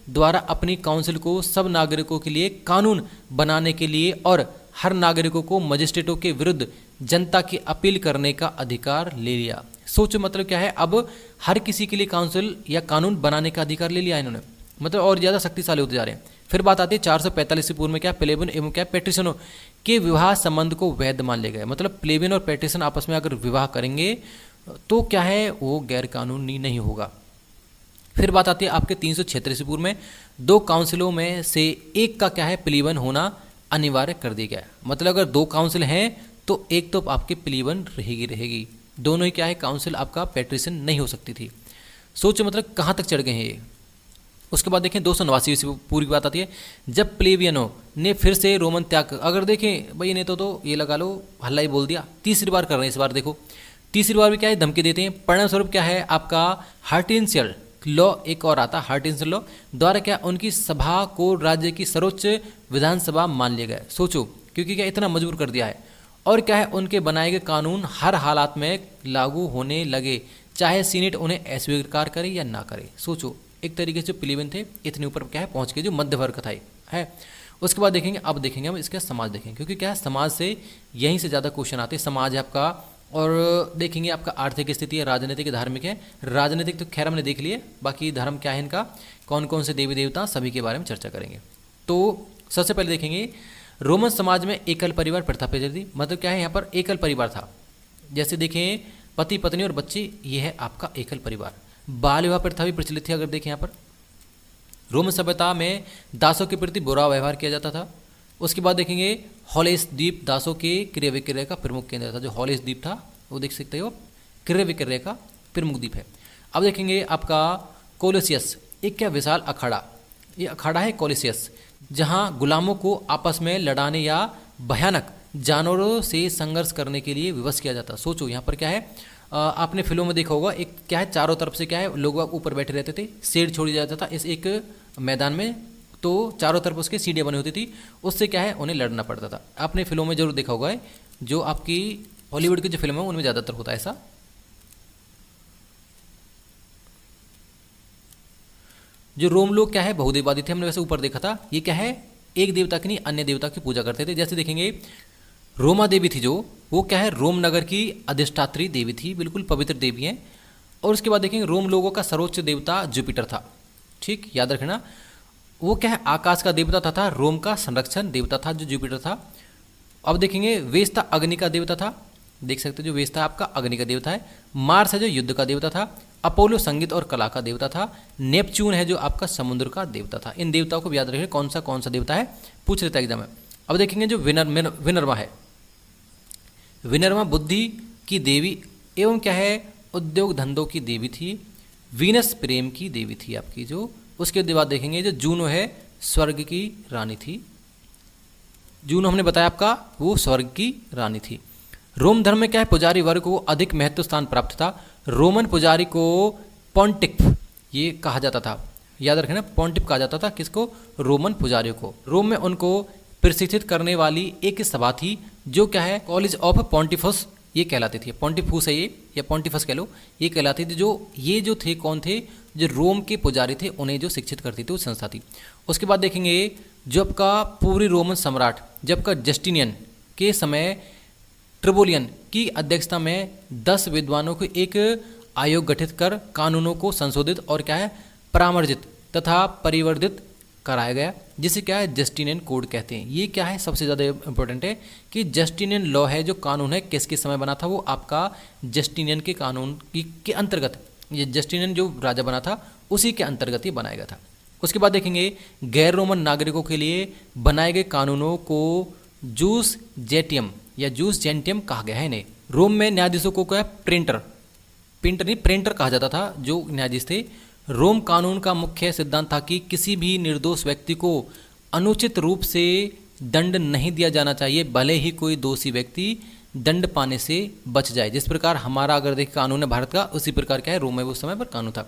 द्वारा अपनी काउंसिल को सब नागरिकों के लिए कानून बनाने के लिए और हर नागरिकों को मजिस्ट्रेटों के विरुद्ध जनता की अपील करने का अधिकार ले लिया। सोचो मतलब क्या है, अब हर किसी के लिए काउंसिल या कानून बनाने का अधिकार ले लिया इन्होंने, मतलब और ज़्यादा शक्तिशाली होते जा रहे हैं। फिर बात आती है 445 ईस्वी पूर्व में क्या प्लेबियन एवं क्या पैट्रिशनों के विवाह संबंध को वैध मान लिया गया। मतलब प्लेबियन और पैट्रिशन आपस में अगर विवाह करेंगे तो क्या है वो गैर कानूनी नहीं होगा। फिर बात आती है आपके 376 ईस्वी पूर्व में 2 काउंसिलों में से एक का क्या है प्लेबियन होना अनिवार्य कर दिया गया। मतलब अगर 2 काउंसिल हैं तो एक तो आपके प्लेबियन रहेगी, दोनों ही क्या है काउंसिल आपका पैट्रिशन नहीं हो सकती थी। सोचो मतलब कहाँ तक चढ़ गए हैं ये। उसके बाद देखें 289 ईस्वी पूर्व की बात आती है जब प्लेबियनों ने फिर से रोमन त्याग, अगर देखें भाई ने तो ये लगा लो हल्ला ही बोल दिया, तीसरी बार कर रहे हैं इस बार। देखो तीसरी बार भी क्या है धमकी देते हैं। परिणाम स्वरूप क्या है आपका हार्टिंशियल लॉ एक और आता है, हार्टिंशियल लॉ द्वारा क्या उनकी सभा को राज्य की सर्वोच्च विधानसभा मान लिया गया। सोचो क्योंकि क्या इतना मजबूर कर दिया है। और क्या है उनके बनाए गए कानून हर हालात में लागू होने लगे, चाहे सीनेट उन्हें अस्वीकार करे या ना करे। सोचो एक तरीके से प्लेबियन थे इतने ऊपर क्या है पहुंच के जो मध्य वर्ग था है। उसके बाद देखेंगे, अब देखेंगे हम इसका समाज देखेंगे, क्योंकि क्या है समाज से यहीं से ज़्यादा क्वेश्चन आते हैं। समाज है आपका, और देखेंगे आपका आर्थिक स्थिति है, राजनीतिक धार्मिक है। राजनीतिक तो खैर हमने देख लिए, बाकी धर्म क्या है इनका, कौन कौन से देवी देवता, सभी के बारे में चर्चा करेंगे। तो सबसे पहले देखेंगे रोमन समाज में एकल परिवार प्रथा प्रचलित थी। मतलब क्या है यहाँ पर एकल परिवार था, जैसे देखें पति पत्नी और बच्चे, ये है आपका एकल परिवार। बाल विवाह प्रथा भी प्रचलित थी। अगर देखें यहाँ पर रोमन सभ्यता में दासों के प्रति बुरा व्यवहार किया जाता था। उसके बाद देखेंगे हॉलेस द्वीप दासों के क्रय विक्रय का प्रमुख केंद्र था। जो हॉलेस द्वीप था वो देख सकते हो क्रय विक्रय का प्रमुख द्वीप है। अब देखेंगे आपका कोलोसियस, एक क्या विशाल अखाड़ा, ये अखाड़ा है कोलोसियस, जहाँ गुलामों को आपस में लड़ाने या भयानक जानवरों से संघर्ष करने के लिए विवश किया जाता। सोचो यहाँ पर क्या है, आपने फिल्मों में देखा होगा, एक क्या है चारों तरफ से क्या है लोग ऊपर बैठे रहते थे, शेड छोड़ी जाता था इस एक मैदान में, तो चारों तरफ उसके सीढ़ियाँ बनी होती थी, उससे क्या है उन्हें लड़ना पड़ता था। आपने फिल्मों में जरूर देखा होगा, जो आपकी हॉलीवुड की जो फिल्म है उनमें ज़्यादातर होता है ऐसा। जो रोम लोग क्या है बहुदेववादी थे, हमने वैसे ऊपर देखा था। ये क्या है एक देवता की नहीं अन्य देवता की पूजा करते थे। जैसे देखेंगे रोमा देवी थी जो, वो क्या है रोम नगर की अधिष्ठात्री देवी थी, बिल्कुल पवित्र देवी हैं। और उसके बाद देखेंगे रोम लोगों का सर्वोच्च देवता जुपिटर था, ठीक याद रखना। वो क्या है आकाश का देवता तथा रोम का संरक्षण देवता था जो जुपिटर था। अब देखेंगे वेस्ता अग्नि का देवता था, देख सकते हो जो वेस्ता आपका अग्नि का देवता है। मार्स है जो युद्ध का देवता था। अपोलो संगीत और कला का देवता था। नेपच्यून है जो आपका समुद्र का देवता था। इन देवताओं को याद रखिए कौन सा देवता है, पूछ लेता है एग्जाम में। अब देखेंगे जो विनर्मा है, विनर्मा बुद्धि की देवी एवं क्या है उद्योग धंधों की देवी थी। वीनस प्रेम की देवी थी आपकी जो। उसके बाद देखेंगे जो जूनो है स्वर्ग की रानी थी। जूनो हमने बताया आपका वो स्वर्ग की रानी थी। रोम धर्म में क्या है पुजारी वर्ग को अधिक महत्व स्थान प्राप्त था। रोमन पुजारी को पॉन्टिफ ये कहा जाता था, याद रखना पॉन्टिफ कहा जाता था किसको, रोमन पुजारियों को। रोम में उनको प्रशिक्षित करने वाली एक सभा थी, जो क्या है कॉलेज ऑफ पॉन्टिफस ये कहलाती थी। पॉन्टिफूस है ये, या पॉन्टिफस कह लो, ये कहलाती थी। जो थे कौन थे, जो रोम के पुजारी थे, उन्हें जो शिक्षित करती थी वो संस्था थी। उसके बाद देखेंगे जब का पूर्वी रोमन सम्राट जब का जस्टिनियन के समय ट्रिबोलियन की अध्यक्षता में 10 विद्वानों को एक आयोग गठित कर कानूनों को संशोधित और क्या है परामर्जित तथा परिवर्धित कराया गया, जिसे क्या है जस्टिनियन कोड कहते हैं। ये क्या है सबसे ज़्यादा इंपॉर्टेंट है कि जस्टिनियन लॉ है, जो कानून है किसके समय बना था, वो आपका जस्टिनियन के कानून के अंतर्गत, ये जस्टिनियन जो राजा बना था उसी के अंतर्गत ही बनाया गया था। उसके बाद देखेंगे गैर रोमन नागरिकों के लिए बनाए गए कानूनों को जूस जेटियम या जूस जेंटियम कहा गया है इन्हें। रोम में न्यायाधीशों को क्या प्रिंटर कहा जाता था जो न्यायाधीश थे। रोम कानून का मुख्य सिद्धांत था कि किसी भी निर्दोष व्यक्ति को अनुचित रूप से दंड नहीं दिया जाना चाहिए, भले ही कोई दोषी व्यक्ति दंड पाने से बच जाए। जिस प्रकार हमारा अगर देखें कानून है भारत का, उसी प्रकार क्या है रोम में उस समय पर कानून था।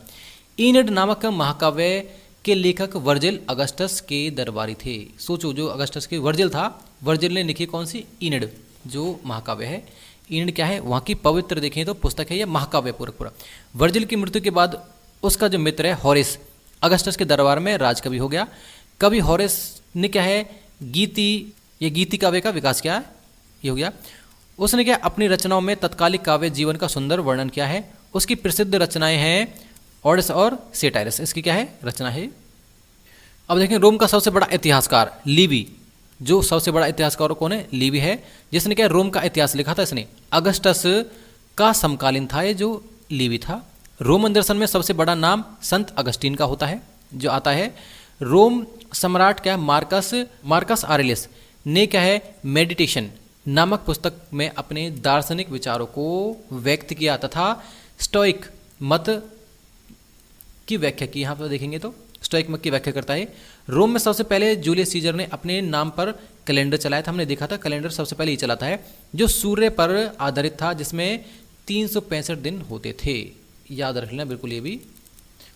ईनिड नामक महाकाव्य के लेखक वर्जिल अगस्टस के दरबारी थे। सोचो जो अगस्टस के वर्जिल था, वर्जिल ने लिखी कौन सी ईनिड जो महाकाव्य है। ईनिड क्या है वहाँ की पवित्र देखें तो पुस्तक है, या महाकाव्य पूरा। वर्जिल की मृत्यु के बाद उसका जो मित्र है हॉरेस अगस्टस के दरबार में राजकवि हो गया। कवि हॉरेस ने क्या है गीति काव्य का विकास किया है, ये हो गया। उसने क्या अपनी रचनाओं में तत्कालिक काव्य जीवन का सुंदर वर्णन किया है। उसकी प्रसिद्ध रचनाएं हैं ओडिस और सेटायरस, इसकी क्या है रचना है। अब देखें रोम का सबसे बड़ा इतिहासकार लिवी, जो सबसे बड़ा इतिहासकार कौन है लिवी है, जिसने क्या रोम का इतिहास लिखा था। इसने अगस्टस का समकालीन था ये जो लिवी था। रोमन दर्शन में सबसे बड़ा नाम संत अगस्टीन का होता है जो आता है। रोम सम्राट क्या मार्कस आरेलियस ने क्या है मेडिटेशन नामक पुस्तक में अपने दार्शनिक विचारों को व्यक्त किया तथा स्टोइक मत की व्याख्या की। यहाँ पर देखेंगे तो स्टोइक मत की व्याख्या करता है। रोम में सबसे पहले जूलियस सीजर ने अपने नाम पर कैलेंडर चलाया था। हमने देखा था कैलेंडर सबसे पहले ही चलाता है जो सूर्य पर आधारित था, जिसमें 365 दिन होते थे, याद रख लेना बिल्कुल ये भी।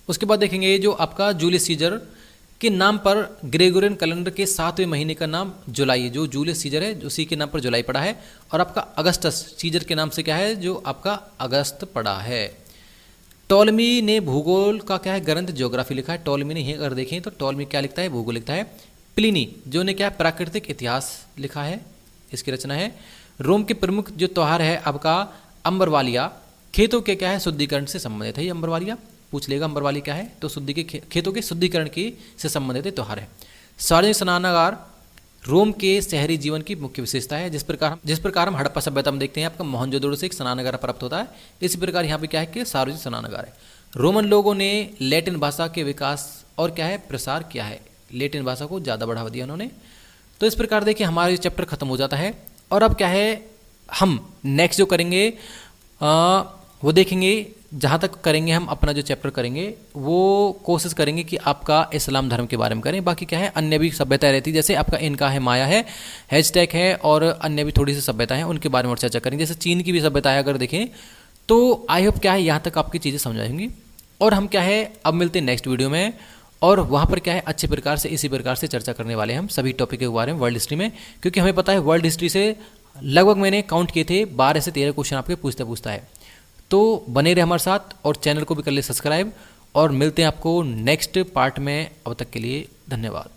उसके बाद देखेंगे जो आपका जूलियस सीजर के नाम पर ग्रेगोरियन कैलेंडर के 7वें महीने का नाम जुलाई, जो जूलियस सीजर है उसी के नाम पर जुलाई पड़ा है। और आपका अगस्टस सीजर के नाम से क्या है जो आपका अगस्त पड़ा है। टॉलमी ने भूगोल का क्या है ग्रंथ ज्योग्राफी लिखा है। टॉलमी ने अगर देखें तो टॉलमी क्या लिखता है भूगोल लिखता है। प्लिनी जो ने क्या प्राकृतिक इतिहास लिखा है, इसकी रचना है। रोम के प्रमुख जो त्यौहार है आपका अम्बरवालिया, खेतों के क्या है शुद्धिकरण से संबंधित है। ये अम्बरवालिया पूछ लेगा अम्बरवाली क्या है, तो खेतों के शुद्धिकरण की से संबंधित त्यौहार है। सार्वजनिक स्नानागार रोम के शहरी जीवन की मुख्य विशेषता है। जिस प्रकार हम हड़प्पा सभ्यता में देखते हैं आपका मोहनजोदड़ो से एक स्नानागार प्राप्त होता है, इसी प्रकार यहाँ पे क्या है कि सार्वजनिक स्नानागार है। रोमन लोगों ने लैटिन भाषा के विकास और क्या है प्रसार किया है, लैटिन भाषा को ज़्यादा बढ़ावा दिया उन्होंने। तो इस प्रकार देखिए हमारा चैप्टर खत्म हो जाता है। और अब क्या है हम नेक्स्ट जो करेंगे वो देखेंगे, जहाँ तक करेंगे हम अपना जो चैप्टर करेंगे वो कोशिश करेंगे कि आपका इस्लाम धर्म के बारे में करें। बाकी क्या है अन्य भी सभ्यताएं रहती है, जैसे आपका इनका है माया है, हैजटैग है और अन्य भी थोड़ी सी सभ्यता है, उनके बारे में और चर्चा करेंगे। जैसे चीन की भी सभ्यताएं अगर देखें तो आई होप क्या है यहाँ तक आपकी चीज़ें समझ आएंगी। और हम क्या है अब मिलते हैं नेक्स्ट वीडियो में, और वहाँ पर क्या है अच्छे प्रकार से इसी प्रकार से चर्चा करने वाले हैं हम सभी टॉपिक के बारे में वर्ल्ड हिस्ट्री में, क्योंकि हमें पता है वर्ल्ड हिस्ट्री से लगभग मैंने काउंट किए थे 12 से 13 क्वेश्चन आपके पूछता है। तो बने रहे हमारे साथ और चैनल को भी कर ले सब्सक्राइब, और मिलते हैं आपको नेक्स्ट पार्ट में। अब तक के लिए धन्यवाद।